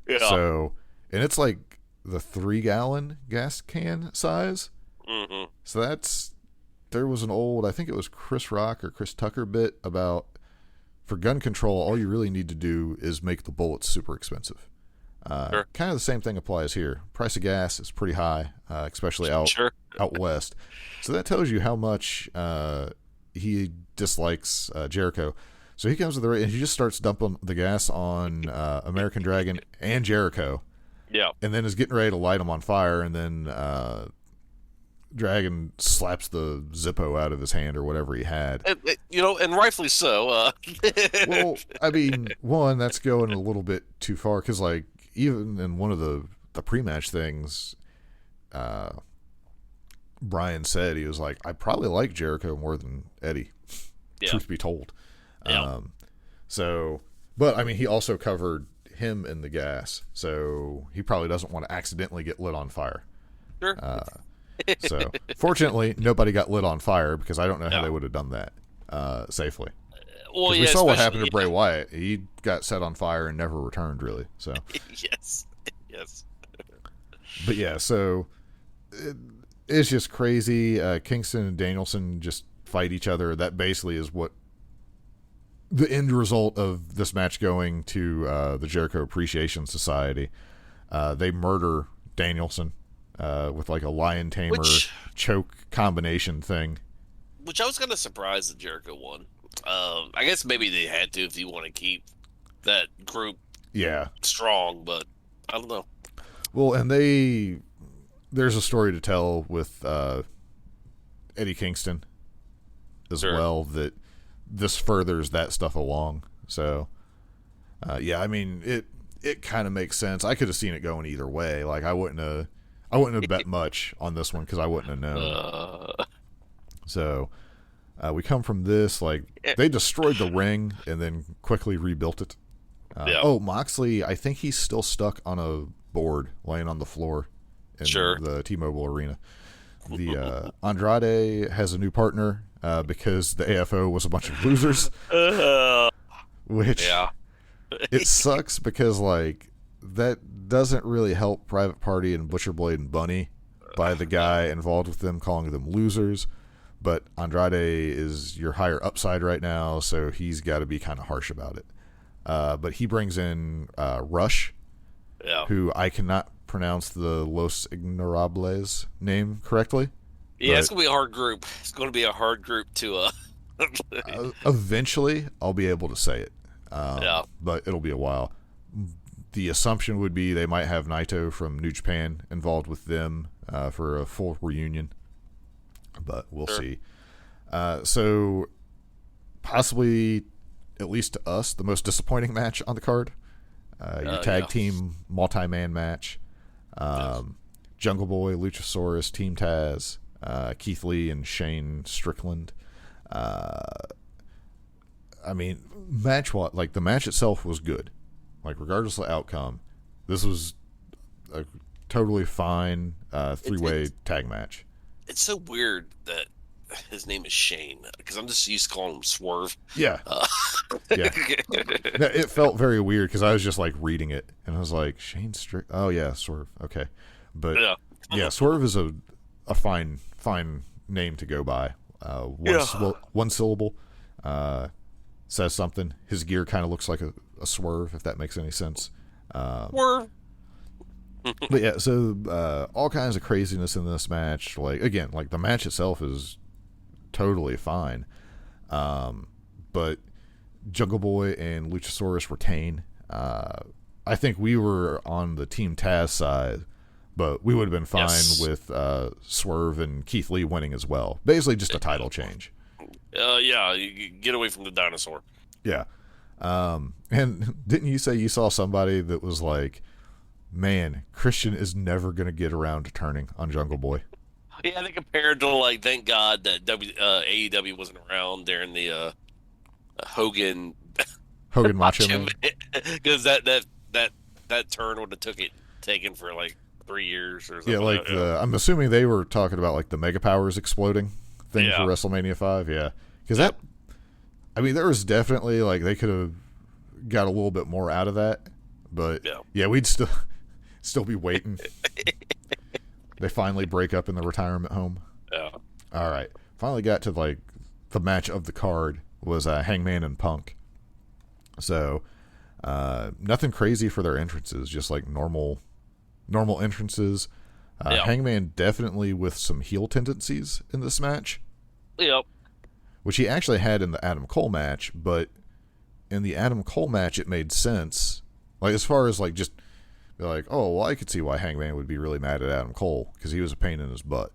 So, and it's like the 3-gallon gas can size. So there was an old, I think it was Chris Rock or Chris Tucker bit about, for gun control, all you really need to do is make the bullets super expensive. Kind of the same thing applies here. Price of gas is pretty high, especially out west. So that tells you how much he dislikes Jericho. So he comes to the ring and he just starts dumping the gas on American Dragon and Jericho. And then is getting ready to light them on fire, and then Dragon slaps the Zippo out of his hand or whatever he had. And rightfully so. Well, I mean, one, that's going a little bit too far, because, like, even in one of the pre-match things, Brian said, he was like, I probably like Jericho more than Eddie, truth be told. So, but, I mean, he also covered him in the gas, so he probably doesn't want to accidentally get lit on fire. So, fortunately, nobody got lit on fire, because I don't know how they would have done that safely. Well, we saw what happened to Bray Wyatt. He got set on fire and never returned, really. So yes. But yeah, so it's just crazy. Kingston and Danielson just fight each other. That basically is what the end result of this match going to the Jericho Appreciation Society, they murder Danielson with like a lion tamer choke combination thing. Which I was kind of surprised that Jericho won. I guess maybe they had to if you want to keep that group strong, but I don't know. Well, and there's a story to tell with Eddie Kingston as well that this furthers that stuff along. So, I mean, it kind of makes sense. I could have seen it going either way. Like, I wouldn't have bet much on this one because I wouldn't have known. So, we come from this, like, they destroyed the ring and then quickly rebuilt it. Oh, Moxley, I think he's still stuck on a board laying on the floor in the T-Mobile Arena. The Andrade has a new partner because the AFO was a bunch of losers. Which it sucks because, like, that doesn't really help Private Party and Butcher Blade and Bunny by the guy involved with them calling them losers. But Andrade is your higher upside right now, so he's got to be kind of harsh about it. But he brings in Rush, who I cannot pronounce the Los Ignorables name correctly. Yeah, it's going to be a hard group. It's going to be a hard group to... eventually, I'll be able to say it. But it'll be a while. The assumption would be they might have Naito from New Japan involved with them for a full reunion. But we'll see. So, possibly, at least to us, the most disappointing match on the card. Your tag team multi-man match. Jungle Boy, Luchasaurus, Team Taz, Keith Lee, and Shane Strickland. I mean, the match itself was good. Like, regardless of the outcome, this was a totally fine three-way tag match. It's so weird that his name is Shane because I'm just used to calling him Swerve. Yeah. It felt very weird because I was just like reading it and I was like, Shane Strick. Oh yeah, Swerve. Okay, but Swerve is a fine name to go by. One syllable. Says something. His gear kind of looks like a swerve, if that makes any sense. Swerve. But yeah, so all kinds of craziness in this match. Like, again, like the match itself is totally fine. But Jungle Boy and Luchasaurus retain. I think we were on the Team Taz side, but we would have been fine with Swerve and Keith Lee winning as well. Basically just a title change. You get away from the dinosaur. Yeah. And didn't you say you saw somebody that was like, man, Christian is never going to get around to turning on Jungle Boy? Yeah, they compared to, like, thank God that AEW wasn't around during the Hogan Macho Man. Because that turn would have taken for like 3 years or something. Yeah, like I'm assuming they were talking about like the Mega Powers exploding thing for WrestleMania 5. Yeah, because I mean, there was definitely like they could have got a little bit more out of that, but we'd still be waiting. They finally break up in the retirement home. Yeah. All right. Finally got to like the match of the card was Hangman and Punk. So nothing crazy for their entrances, just like normal entrances. Hangman definitely with some heel tendencies in this match. Yep. Which he actually had in the Adam Cole match, but in the Adam Cole match it made sense. Like as far as like just like, oh, well, I could see why Hangman would be really mad at Adam Cole because he was a pain in his butt.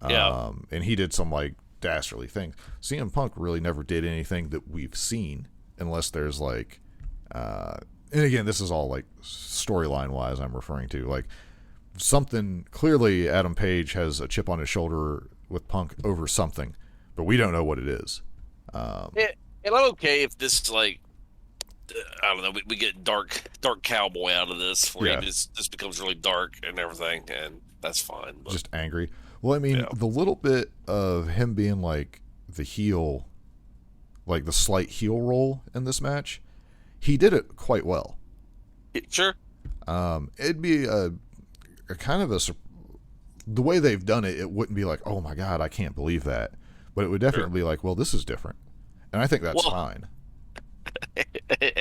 And he did some like dastardly things. CM Punk really never did anything that we've seen unless there's like and again, this is all like storyline wise I'm referring to, like something clearly Adam Page has a chip on his shoulder with Punk over something, but we don't know what it is. And I'm okay if this like I don't know, we get dark cowboy out of this where this becomes really dark and everything, and that's fine. But, just angry. Well, I mean, the little bit of him being like the heel, like the slight heel role in this match, he did it quite well. Sure. It'd be a kind of the way they've done it, it wouldn't be like, oh my God, I can't believe that. But it would definitely be like, well, this is different. And I think that's fine.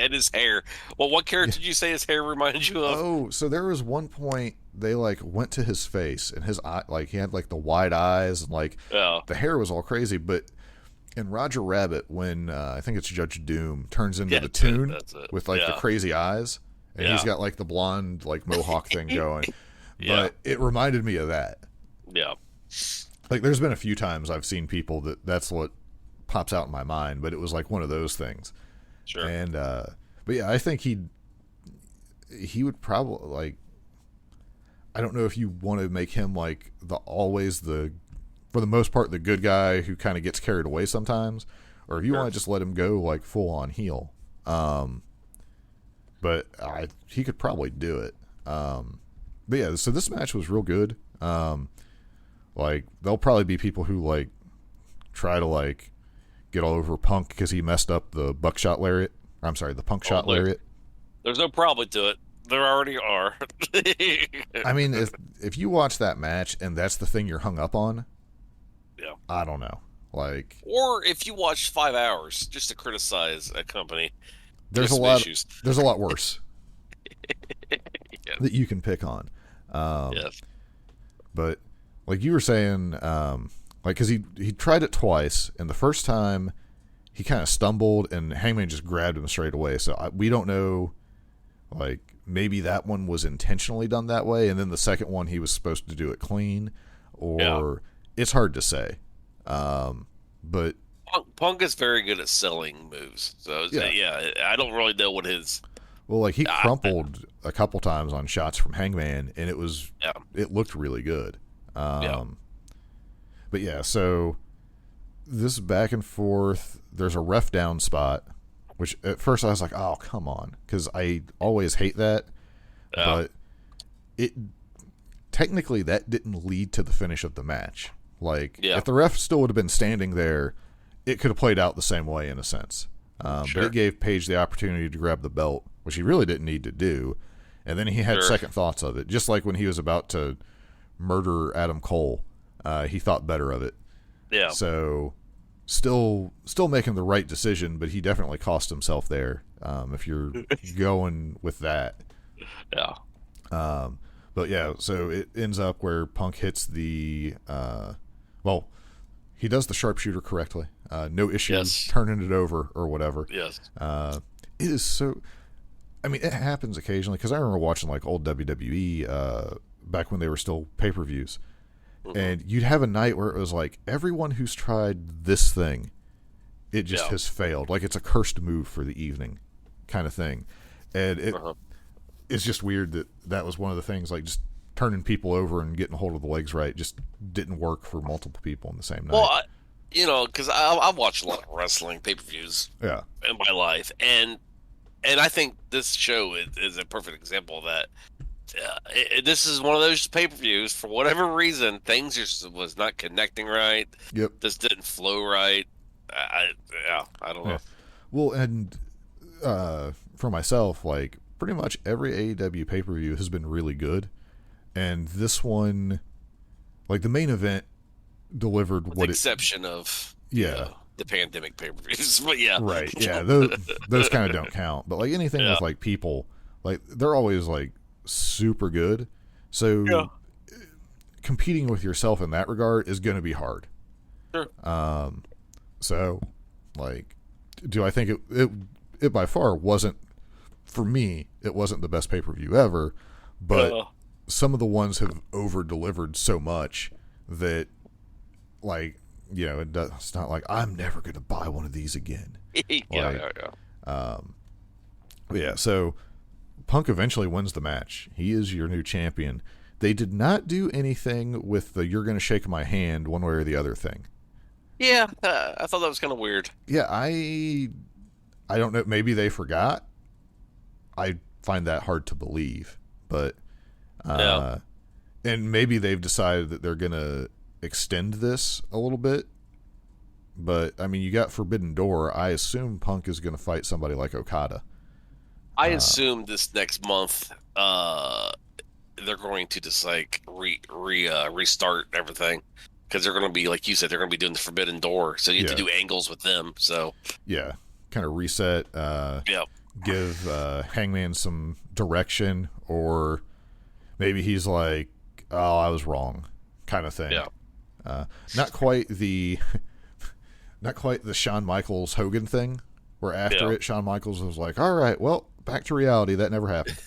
and his hair. Well, what character did you say his hair reminded you of? Oh, so there was one point they like went to his face and his eye, like he had like the wide eyes and like the hair was all crazy. But in Roger Rabbit, when I think it's Judge Doom turns into the Toon with like the crazy eyes, and he's got like the blonde like mohawk thing going. But it reminded me of that. Yeah. Like there's been a few times I've seen people that's what pops out in my mind, but it was like one of those things. Sure. And but yeah, I think he would probably like, I don't know if you want to make him like for the most part the good guy who kind of gets carried away sometimes, or if you want to just let him go like full on heel. But he could probably do it. But yeah, so this match was real good. Like there'll probably be people who like try to like get all over Punk because he messed up the buckshot lariat. I'm sorry, the punk shot lariat. There's no probably to it. There already are. I mean, if you watch that match and that's the thing you're hung up on, I don't know. Like, or if you watch 5 hours just to criticize a company, there's a lot. There's a lot worse that you can pick on. Yes. But like you were saying, like because he tried it twice, and the first time he kind of stumbled, and Hangman just grabbed him straight away. So we don't know. Like maybe that one was intentionally done that way, and then the second one he was supposed to do it clean, or it's hard to say. But Punk is very good at selling moves. So I don't really know what his. Well, like he crumpled a couple times on shots from Hangman, and it looked really good. But yeah, so this back and forth, there's a ref down spot, which at first I was like, oh, come on, because I always hate that. But technically that didn't lead to the finish of the match. Like, if the ref still would have been standing there, it could have played out the same way in a sense. But it gave Page the opportunity to grab the belt, which he really didn't need to do. And then he had second thoughts of it. Just like when he was about to murder Adam Cole, he thought better of it. Yeah. So still making the right decision, but he definitely cost himself there if you're going with that. Yeah. But yeah, so it ends up where Punk hits the he does the sharpshooter correctly. No issue turning it over or whatever. Yes. It is so. I mean, it happens occasionally because I remember watching like old WWE back when they were still pay-per-views, and you'd have a night where it was like everyone who's tried this thing, it just has failed. Like it's a cursed move for the evening, kind of thing, and it's just weird that was one of the things. Like just turning people over and getting a hold of the legs right just didn't work for multiple people in the same night. Well, because I've watched a lot of wrestling pay-per-views in my life, and I think this show is a perfect example of that. This is one of those pay-per-views, for whatever reason, things just was not connecting right. Yep. This didn't flow right. I don't know. Well, and for myself, like pretty much every AEW pay-per-view has been really good, and this one, like the main event, delivered with the exception of the pandemic pay-per-views, but right, those kind of don't count. But like anything with like people, like they're always like super good. So competing with yourself in that regard is going to be hard. Sure. So like, do I think it by far wasn't, for me, it wasn't the best pay-per-view ever, but some of the ones have over-delivered so much that, like, you know, it's not like I'm never going to buy one of these again. So Punk eventually wins the match. He is your new champion. They did not do anything with the "you're going to shake my hand" one way or the other thing. Yeah, I thought that was kind of weird. Yeah, I don't know. Maybe they forgot. I find that hard to believe, but and maybe they've decided that they're going to extend this a little bit. But I mean, you got Forbidden Door. I assume Punk is going to fight somebody like Okada. I assume this next month they're going to just like restart everything, because they're going to be, like you said, they're going to be doing the Forbidden Door, so you have to do angles with them. So kind of reset. give Hangman some direction, or maybe he's like, "Oh, I was wrong," kind of thing. Yeah. Not quite the Shawn Michaels Hogan thing, where after it, Shawn Michaels was like, "All right, well, back to reality. That never happened."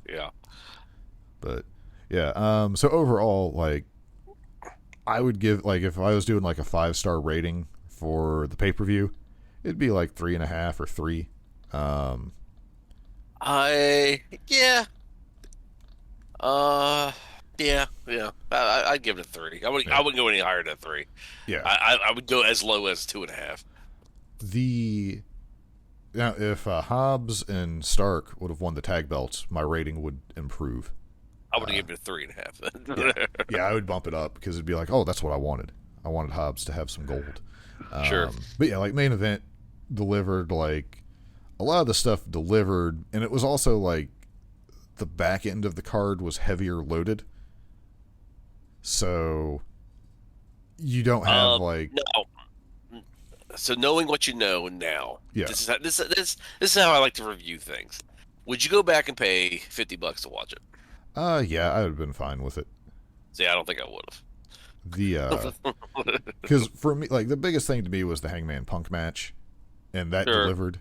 Yeah. But yeah, so overall, like, I would give, like, if I was doing like a 5-star rating for the pay-per-view, it'd be like 3.5 or 3. I'd give it a 3. I wouldn't go any higher than 3. Yeah. I would go as low as 2.5. Now, if Hobbs and Stark would have won the tag belts, my rating would improve. I would give it a 3.5. Yeah, I would bump it up, because it'd be like, oh, that's what I wanted. I wanted Hobbs to have some gold. Sure. But yeah, like, main event delivered, like, a lot of the stuff delivered, and it was also like the back end of the card was heavier loaded. So you don't have no. So knowing what you know now, yeah. This is how I like to review things. Would you go back and pay $50 to watch it? Yeah, I would have been fine with it. See, I don't think I would have. Because for me, like, the biggest thing to me was the Hangman Punk match, and that delivered.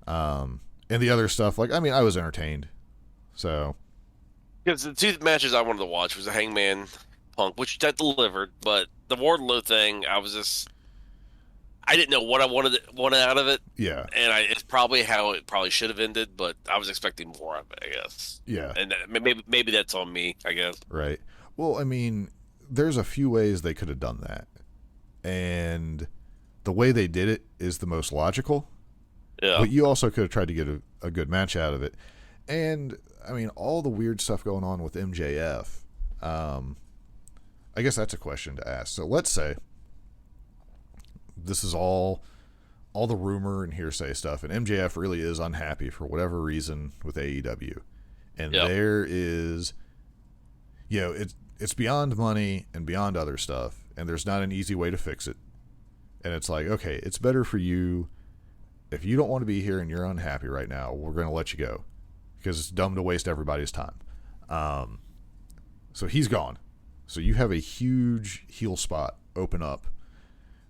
And the other stuff, like, I mean, I was entertained. So, because the two matches I wanted to watch was the Hangman Punk, which that delivered, but the Wardlow thing, I didn't know what I wanted out of it. Yeah, and it's probably how it probably should have ended, but I was expecting more of it, I guess. Yeah, and maybe that's on me, I guess. Right. Well, I mean, there's a few ways they could have done that, and the way they did it is the most logical. Yeah. But you also could have tried to get a good match out of it. And, I mean, all the weird stuff going on with MJF, I guess that's a question to ask. So let's say this is all the rumor and hearsay stuff, and MJF really is unhappy for whatever reason with AEW. And there is, it's beyond money and beyond other stuff, and there's not an easy way to fix it. And it's like, okay, it's better for you. If you don't want to be here and you're unhappy right now, we're going to let you go, because it's dumb to waste everybody's time. So he's gone. So you have a huge heel spot open up.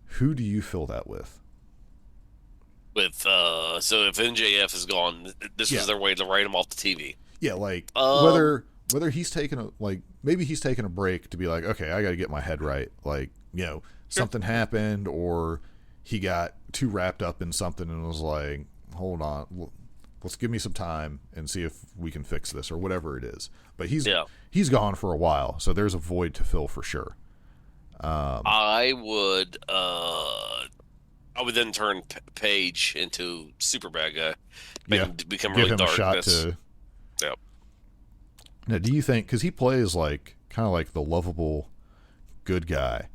Who do you fill that with? So if MJF is gone, this was their way to write him off the TV. Yeah, like whether he's taking maybe he's taking a break to be like, okay, I got to get my head right. Like, something happened, or he got too wrapped up in something and was like, hold on, let's give me some time and see if we can fix this, or whatever it is. But he's gone for a while, so there's a void to fill for sure. I would then turn Paige into super bad guy. Become give really him dark. A shot to. Yep. Now, do you think, because he plays like kind of like the lovable good guy?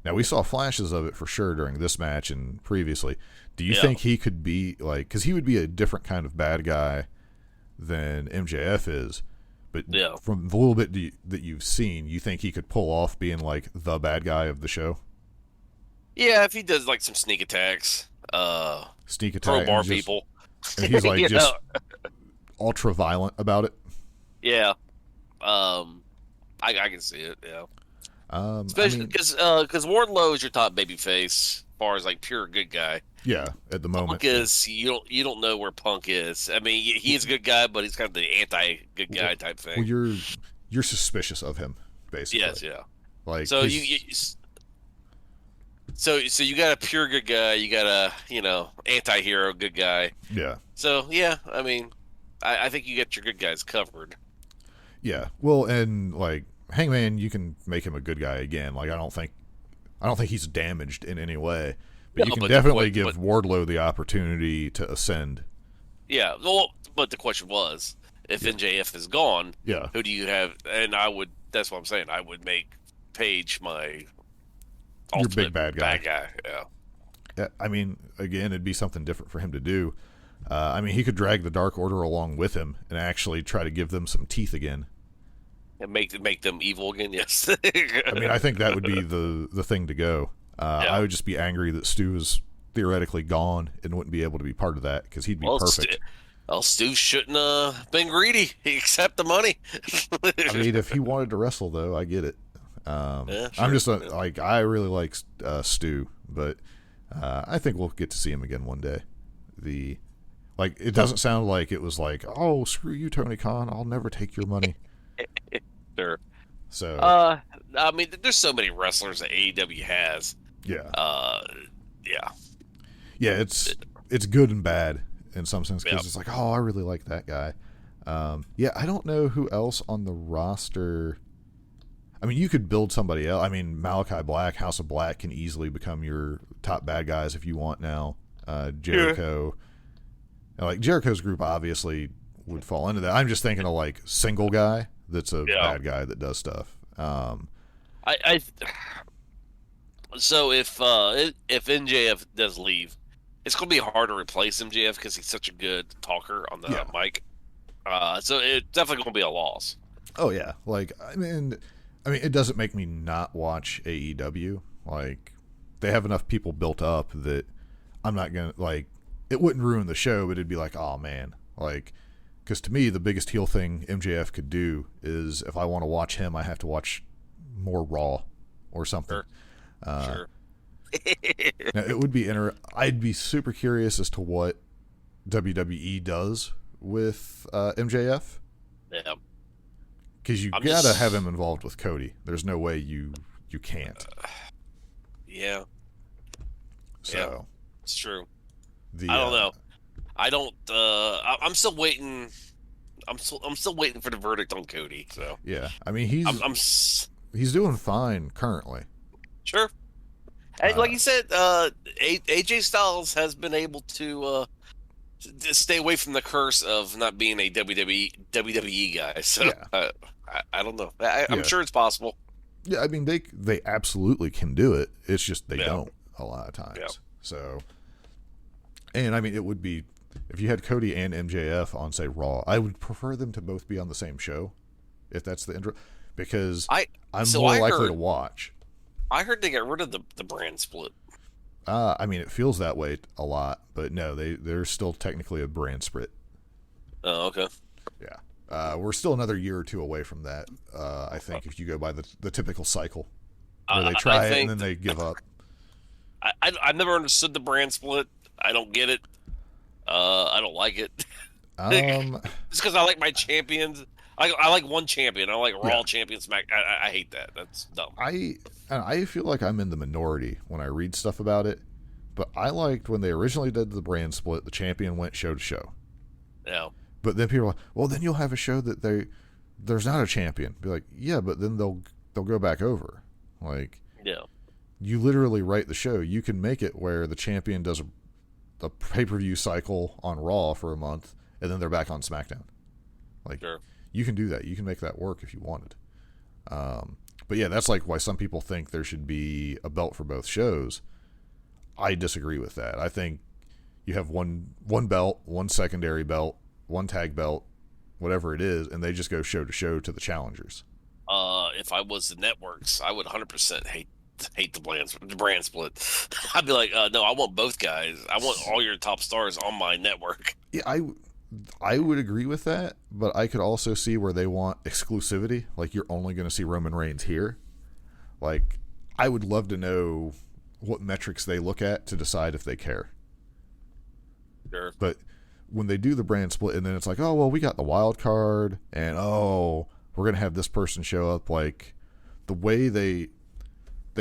Now, we saw flashes of it for sure during this match and previously. Do you think he could be like, because he would be a different kind of bad guy than MJF is, but from the little bit that you've seen, you think he could pull off being like the bad guy of the show? Yeah, if he does like some sneak attacks, crowbar people, and he's like just ultra violent about it. Yeah, I can see it. Yeah. Especially because Wardlow is your top babyface as far as like pure good guy. Yeah, at the moment. Punk is you don't know where Punk is. I mean, he's a good guy, but he's kind of the anti-good guy type thing. Well, you're suspicious of him, basically. Yes, yeah. Like, so so you got a pure good guy, you got a anti-hero good guy. Yeah. So yeah, I mean, I think you get your good guys covered. Yeah. Well, and like Hangman, you can make him a good guy again. Like, I don't think he's damaged in any way, but you can definitely give Wardlow the opportunity to ascend. Yeah. Well, but the question was, if MJF is gone, who do you have? And that's what I'm saying. I would make Paige my your big bad guy. Yeah. I mean, again, it'd be something different for him to do. I mean, he could drag the Dark Order along with him and actually try to give them some teeth again. And make them evil again, yes. I mean, I think that would be the thing to go. I would just be angry that Stu is theoretically gone and wouldn't be able to be part of that because he'd be perfect. Stu shouldn't been greedy. He accept the money. I mean, if he wanted to wrestle, though, I get it. Sure. I'm just like, I really like Stu, but I think we'll get to see him again one day. It doesn't sound like it was like, oh, screw you, Tony Khan, I'll never take your money. Sure. So, I mean, there's so many wrestlers that AEW has. yeah. Yeah. Yeah, it's good and bad in some sense because it's like, oh, I really like that guy. Yeah, I don't know who else on the roster. I mean, you could build somebody else. I mean, Malachi Black, House of Black can easily become your top bad guys if you want now. Jericho. Yeah. Like, Jericho's group obviously would fall into that. I'm just thinking of, like, single guy that's a bad guy that does stuff. So if MJF does leave, it's going to be hard to replace MJF because he's such a good talker on the mic. So it's definitely going to be a loss. Oh, yeah. Like, I mean, it doesn't make me not watch AEW. Like, they have enough people built up that I'm not going to, like, it wouldn't ruin the show, but it'd be like, oh, man. Like, because to me, the biggest heel thing MJF could do is if I want to watch him, I have to watch more Raw or something. Sure. Now, it would be I'd be super curious as to what WWE does with MJF. Yeah. Because you gotta have him involved with Cody. There's no way you can't. Yeah. So yeah, it's true. I don't know. I don't. I'm still waiting. I'm still waiting for the verdict on Cody. So yeah, I mean he's doing fine currently. Sure. And like you said, AJ Styles has been able to stay away from the curse of not being a WWE guy. So yeah. I don't know. I'm sure it's possible. Yeah, I mean they absolutely can do it. It's just they don't a lot of times. Yeah. So, and I mean it would be if you had Cody and MJF on say Raw, I would prefer them to both be on the same show, if that's the intro, because I'm more likely to watch. I heard they got rid of the brand split. I mean, it feels that way a lot, but no, they're still technically a brand split. Oh, okay. Yeah. We're still another year or two away from that, I think, if you go by the typical cycle, where they try it and then they give up. I never understood the brand split. I don't get it. I don't like it. It's because I like my champions. I like one champion. I like Raw champion Smack. I hate that. That's dumb. I feel like I'm in the minority when I read stuff about it, but I liked when they originally did the brand split, the champion went show to show. Yeah. But then people are like, well, then you'll have a show that there's not a champion. Be like, yeah, but then they'll go back over. Like, yeah. You literally write the show. You can make it where the champion does a pay-per-view cycle on Raw for a month, and then they're back on SmackDown. Like, sure. You can do that. You can make that work if you wanted. But yeah, that's like why some people think there should be a belt for both shows. I disagree with that. I think you have one belt, one secondary belt, one tag belt, whatever it is, and they just go show to show to the challengers. If I was the networks, I would 100% hate the brand split. I'd be like, no, I want both guys. I want all your top stars on my network. Yeah, I would agree with that, but I could also see where they want exclusivity. Like, you're only going to see Roman Reigns here. Like, I would love to know what metrics they look at to decide if they care. Sure. But when they do the brand split, and then it's like, oh, well, we got the wild card, and oh, we're going to have this person show up. Like, the way they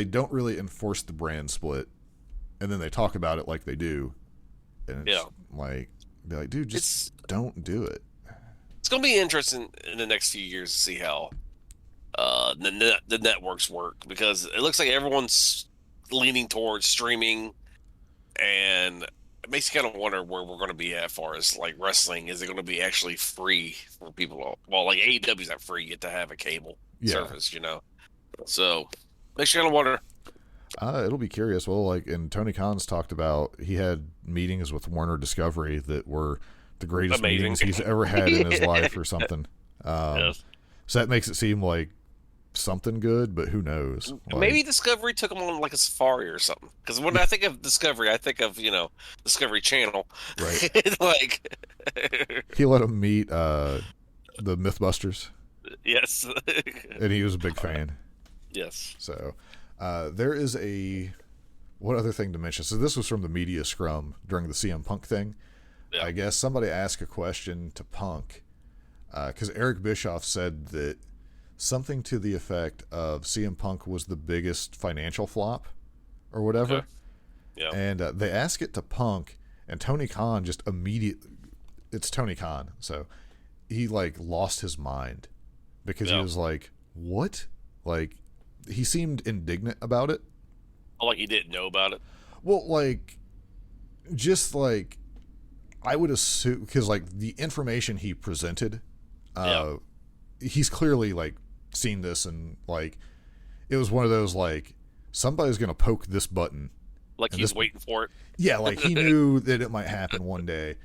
don't really enforce the brand split, and then they talk about it like they do. And it's like, be like, dude, just don't do it. It's going to be interesting in the next few years to see how the networks work, because it looks like everyone's leaning towards streaming, and it makes you kind of wonder where we're going to be at as far as like wrestling. Is it going to be actually free for people? Well, like AEW's not free. You get to have a cable service, So makes you kind of wonder. It'll be curious. Well, like, and Tony Khan's talked about, he had meetings with Warner Discovery that were the greatest meetings he's ever had in his life or something. Yes. So that makes it seem like something good, but who knows? Maybe Discovery took him on like a safari or something. Because when I think of Discovery, I think of Discovery Channel. Right. Like he let him meet the Mythbusters. Yes. And he was a big fan. Yes. So there is one other thing to mention. So this was from the media scrum during the CM Punk thing. Yeah. I guess somebody asked a question to Punk because Eric Bischoff said that something to the effect of CM Punk was the biggest financial flop or whatever. Okay. Yeah. And they asked it to Punk, and Tony Khan just immediately, it's Tony Khan, so he like lost his mind because he was like, what? Like, he seemed indignant about it. Oh, like he didn't know about it? Well, like, just like, I would assume, because like the information he presented, he's clearly like seen this, and like it was one of those like somebody's gonna poke this button, like he's waiting for it. Yeah, like he knew that it might happen one day,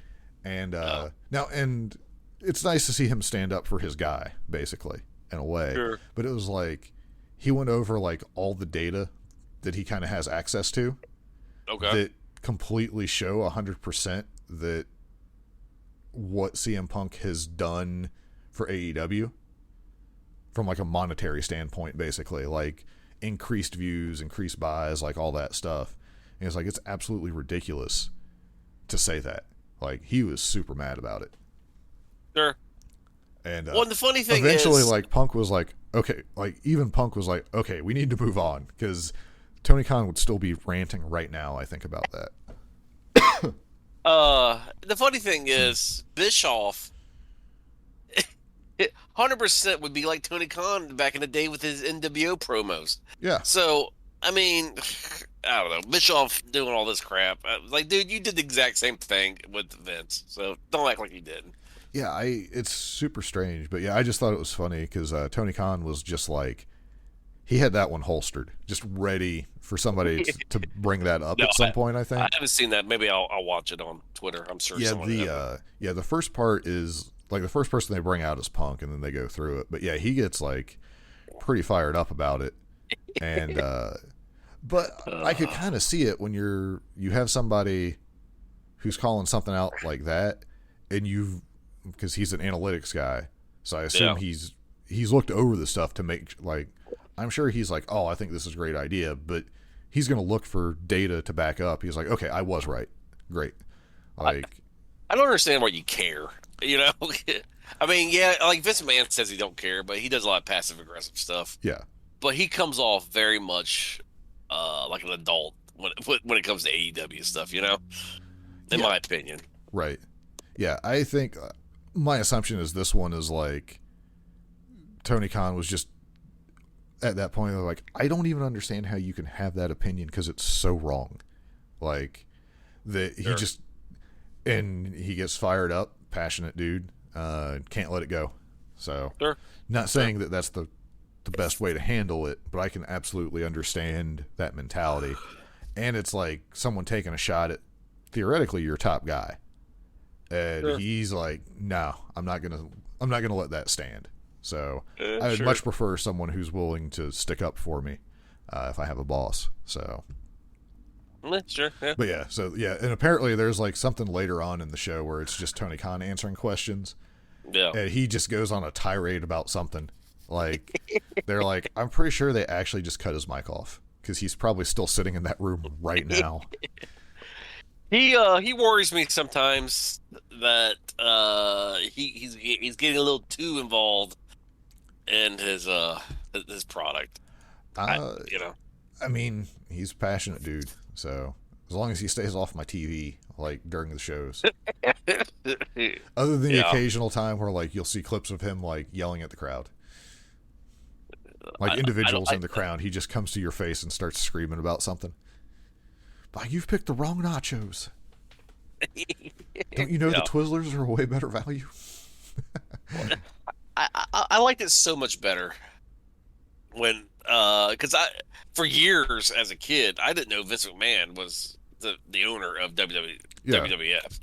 and now and it's nice to see him stand up for his guy, basically, in a way. Sure. But it was like he went over like all the data that he kind of has access to, that completely show 100% that what CM Punk has done for AEW from like a monetary standpoint, basically, like increased views, increased buys, like all that stuff. And it's like, it's absolutely ridiculous to say that. Like, he was super mad about it. Sure. And well, the funny thing eventually, is, like, Punk was like, okay, like even Punk was like, okay, we need to move on, because Tony Khan would still be ranting right now, I think, about that. The funny thing is, Bischoff 100% would be like Tony Khan back in the day with his NWO promos. Yeah. So, I mean, I don't know. Bischoff doing all this crap. Like, dude, you did the exact same thing with Vince. So don't act like you didn't. Yeah, it's super strange. But yeah, I just thought it was funny because Tony Khan was just like, he had that one holstered, just ready for somebody to bring that up at some point, I think. I haven't seen that. Maybe I'll watch it on Twitter. I'm sure someone the first part is, like, the first person they bring out is Punk, and then they go through it. But yeah, he gets, like, pretty fired up about it. And, but I could kind of see it when you have somebody who's calling something out like that, and because he's an analytics guy, so I assume he's looked over the stuff to make, like, I'm sure he's like, oh, I think this is a great idea, but he's going to look for data to back up. He's like, okay, I was right. Great. Like, I don't understand why you care, you know? I mean, yeah, like Vince McMahon says he don't care, but he does a lot of passive-aggressive stuff. Yeah. But he comes off very much like an adult when it comes to AEW stuff, you know? In my opinion. Right. Yeah, I think my assumption is this one is like Tony Khan was just at that point, they're like, I don't even understand how you can have that opinion because it's so wrong. Like, that he just, and he gets fired up, passionate dude, can't let it go. So, not saying that that's the best way to handle it, but I can absolutely understand that mentality. And it's like someone taking a shot at, theoretically, your top guy. And he's like, no, I'm not gonna let that stand. So I would much prefer someone who's willing to stick up for me if I have a boss. So sure, yeah. But yeah, so yeah, and apparently there's like something later on in the show where it's just Tony Khan answering questions. Yeah, and he just goes on a tirade about something. Like, they're like, I'm pretty sure they actually just cut his mic off because he's probably still sitting in that room right now. He worries me sometimes that he's getting a little too involved in his product. I mean, he's a passionate dude, so as long as he stays off my TV, like, during the shows. Other than the occasional time where, like, you'll see clips of him, like, yelling at the crowd. Like, individuals in the crowd, he just comes to your face and starts screaming about something. Like, you've picked the wrong nachos. Don't you know the Twizzlers are a way better value? I liked it so much better when, because for years as a kid, I didn't know Vince McMahon was the owner of WWF.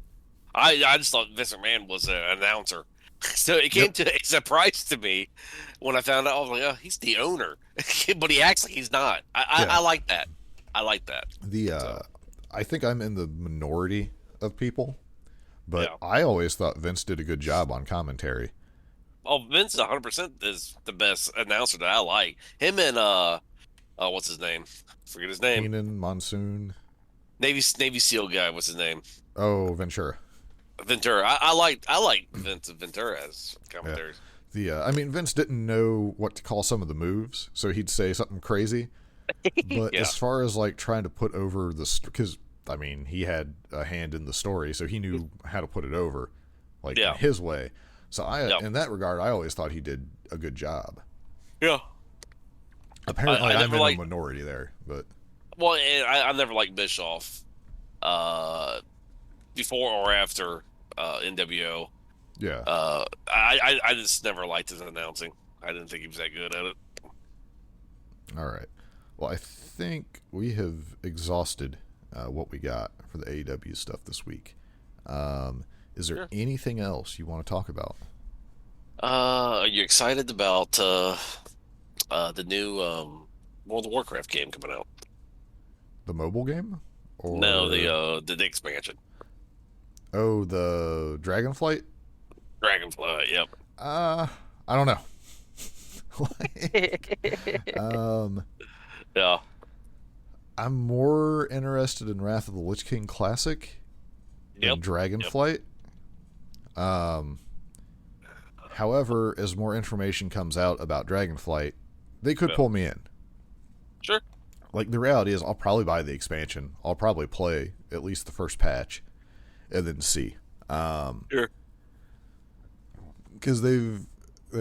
I just thought Vince McMahon was an announcer. So it came to a surprise to me when I found out. I was like, "Oh, he's the owner," but he acts like he's not. I like that. I like that. I think I'm in the minority of people, but Yeah. I always thought Vince did a good job on commentary. Oh, Vince 100% is the best announcer that I like. Him and what's his name? Forget his name. Keenan, Monsoon, Navy SEAL guy. What's his name? oh, Ventura. Ventura. I like Vince and Ventura as commentators. I mean, Vince didn't know what to call some of the moves, so he'd say something crazy. But as far as like trying to put over because I mean, he had a hand in the story, so he knew how to put it over, like in his way. So in that regard, I always thought he did a good job. Yeah. Apparently, I'm in a minority there, but well, I never liked Bischoff, before or after NWO. Yeah. I just never liked his announcing. I didn't think he was that good at it. All right. Well, I think we have exhausted what we got for the AEW stuff this week. Is there anything else you want to talk about? Are you excited about the new World of Warcraft game coming out? The mobile game? Or... No, the expansion. Oh, the Dragonflight? Dragonflight, yep. I don't know. Yeah. I'm more interested in Wrath of the Lich King Classic than Dragonflight. However, as more information comes out about Dragonflight, they could pull me in. Sure. Like, the reality is I'll probably buy the expansion. I'll probably play at least the first patch and then see. Sure. Because they've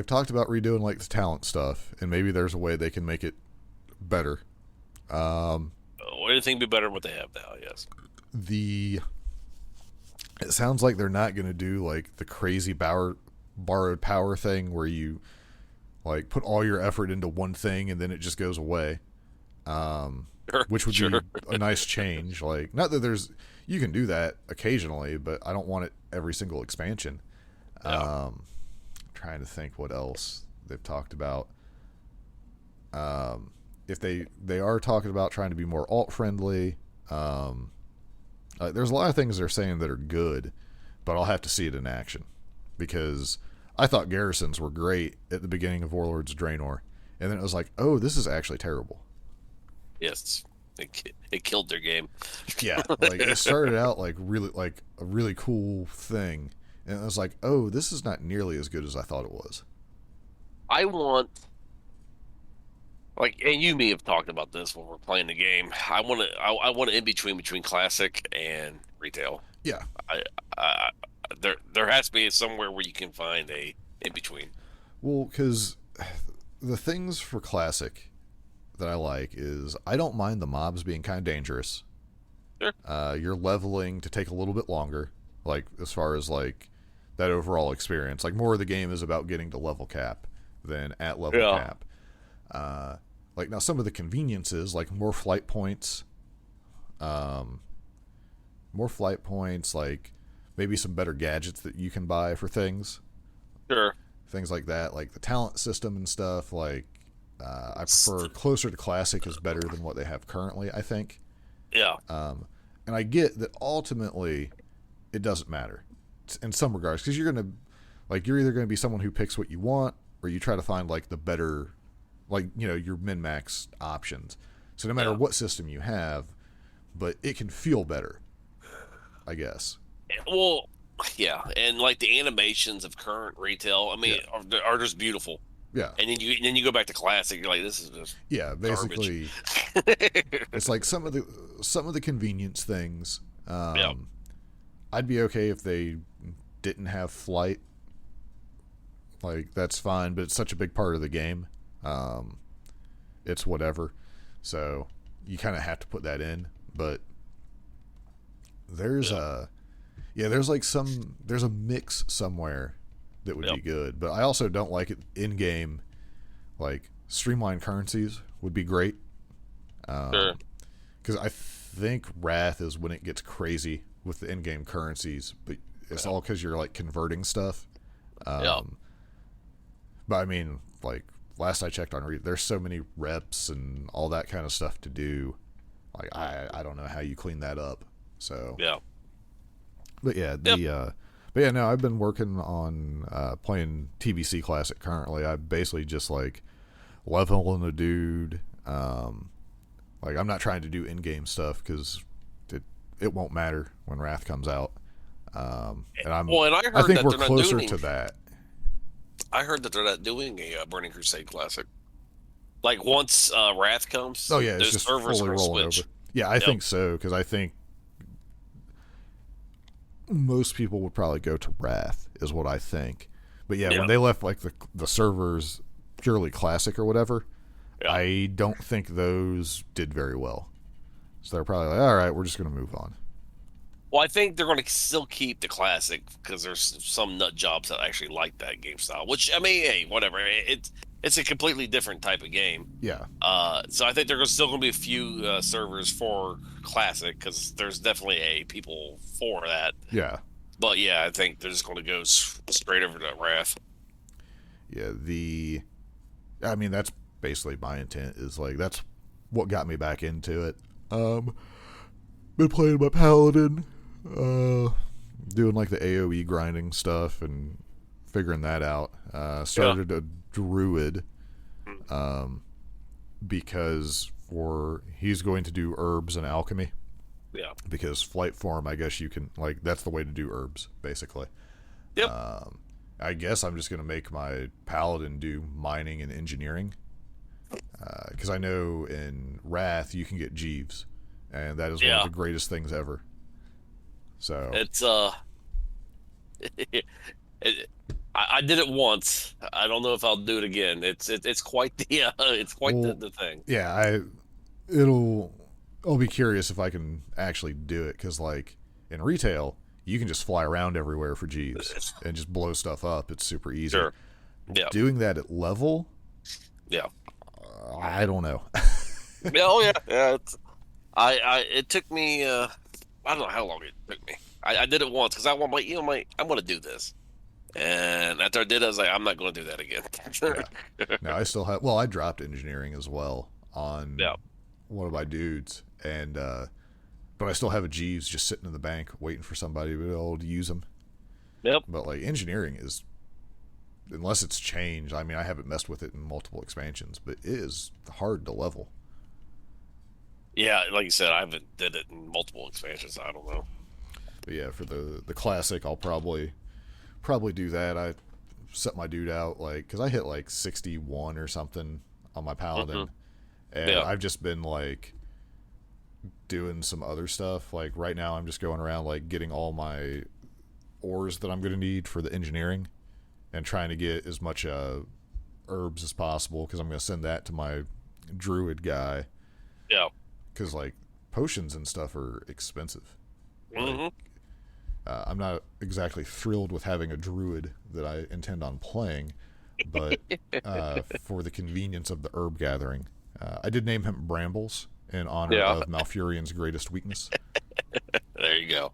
talked about redoing like the talent stuff, and maybe there's a way they can make it better. Anything be better than what they have now? Yes. It sounds like they're not going to do like the crazy borrowed power thing where you like put all your effort into one thing and then it just goes away. Which would be a nice change. Like, not that you can do that occasionally, but I don't want it every single expansion. Yeah. Trying to think what else they've talked about. If they are talking about trying to be more alt friendly. There's a lot of things they're saying that are good, but I'll have to see it in action, because I thought garrisons were great at the beginning of Warlords of Draenor, and then it was like, oh, this is actually terrible. Yes, it killed their game. Yeah, like it started out like a really cool thing, and it was like, oh, this is not nearly as good as I thought it was. I want, like, and you and me have talked about this when we're playing the game. I want an in between classic and retail. Yeah. There has to be somewhere where you can find a in between. Well, because the things for classic that I like is I don't mind the mobs being kind of dangerous. Sure. You're leveling to take a little bit longer, like as far as like that overall experience. Like, more of the game is about getting to level cap than at level cap. Like, now some of the conveniences, like more flight points, like maybe some better gadgets that you can buy for things. Sure. Things like that, like the talent system and stuff. Like, I prefer closer to classic is better than what they have currently, I think. Yeah. And I get that ultimately it doesn't matter in some regards, because you're either going to be someone who picks what you want, or you try to find like the better, like, you know, your min-max options. So no matter what system you have, but it can feel better, I guess. Well, yeah, and like the animations of current retail, I mean, are just beautiful. Yeah. And then you go back to classic, you're like, this is just basically it's like some of the convenience things. I'd be okay if they didn't have flight. Like, that's fine, but it's such a big part of the game. It's whatever. So you kind of have to put that in, but there's there's a mix somewhere that would be good, but I also don't like it in game. Like, streamlined currencies would be great. Sure. Because I think Wrath is when it gets crazy with the in-game currencies, but it's all because you're like converting stuff. Yeah. But I mean, like last I checked on there's so many reps and all that kind of stuff to do. Like I don't know how you clean that up. So Yeah. But yeah, no, I've been working on playing TBC Classic currently. I basically just like leveling a dude. Like I'm not trying to do in-game stuff because it won't matter when Wrath comes out. And I think we're closer to that. I heard that they're not doing a Burning Crusade Classic. Like once Wrath comes, oh yeah, it's just servers fully rolling over. Yeah, I think so because I think most people would probably go to Wrath is what I think. But yeah, when they left like the servers purely Classic or whatever, I don't think those did very well. So they're probably like, all right, we're just going to move on. Well, I think they're going to still keep the Classic because there's some nut jobs that actually like that game style. Which, I mean, hey, whatever. It's a completely different type of game. Yeah. So I think there's still going to be a few servers for Classic because there's definitely people for that. Yeah. But yeah, I think they're just going to go straight over to Wrath. Yeah. I mean, that's basically my intent. Is like that's what got me back into it. Been playing my Paladin, doing like the AoE grinding stuff and figuring that out. Started a Druid, because he's going to do herbs and alchemy. Yeah. Because flight form, I guess you can that's the way to do herbs, basically. Yep. I guess I'm just going to make my Paladin do mining and engineering. Because I know in Wrath you can get Jeeves, and that is one of the greatest things ever. So it's I did it once. I don't know if I'll do it again. It's quite the thing. Yeah, I'll be curious if I can actually do it because like in retail you can just fly around everywhere for Jeeves and just blow stuff up. It's super easy. Sure. Yeah. Doing that at level. Yeah. I don't know. Yeah. It took me. I don't know how long it took me. I did it once because I want I'm going to do this, and after I did it, I was like, I'm not going to do that again. No, I still have. Well, I dropped engineering as well on one of my dudes, and but I still have a Jeeves just sitting in the bank waiting for somebody to be able to use them. Yep. But like engineering is. Unless it's changed, I mean, I haven't messed with it in multiple expansions, but it is hard to level. Yeah, like you said, I haven't did it in multiple expansions. I don't know. But yeah, for the Classic, I'll probably do that. I set my dude out because I hit like 61 or something on my Paladin, and I've just been like doing some other stuff. Like right now, I'm just going around like getting all my ores that I'm going to need for the engineering. And trying to get as much herbs as possible because I'm going to send that to my druid guy. Yeah. Because like potions and stuff are expensive. Mm-hmm. I'm not exactly thrilled with having a druid that I intend on playing, but for the convenience of the herb gathering, I did name him Brambles in honor of Malfurion's greatest weakness. There you go.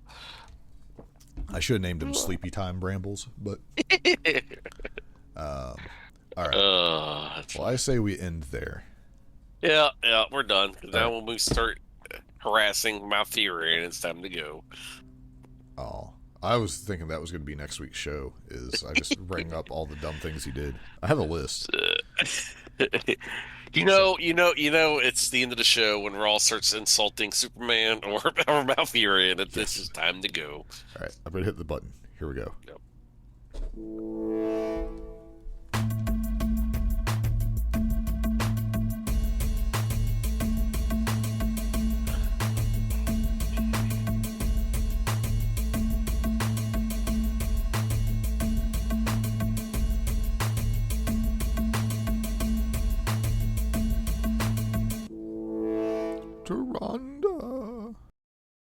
I should have named him Sleepy Time Brambles, but all right. Well, I say we end there. Yeah, we're done. Now when we start harassing Malfurion, it's time to go. Oh, I was thinking that was going to be next week's show. I just bring up all the dumb things he did. I have a list. You know, it's the end of the show when Raw starts insulting Superman or Malfurion, and this is time to go. All right, I'm going to hit the button. Here we go. Yep. Rhonda.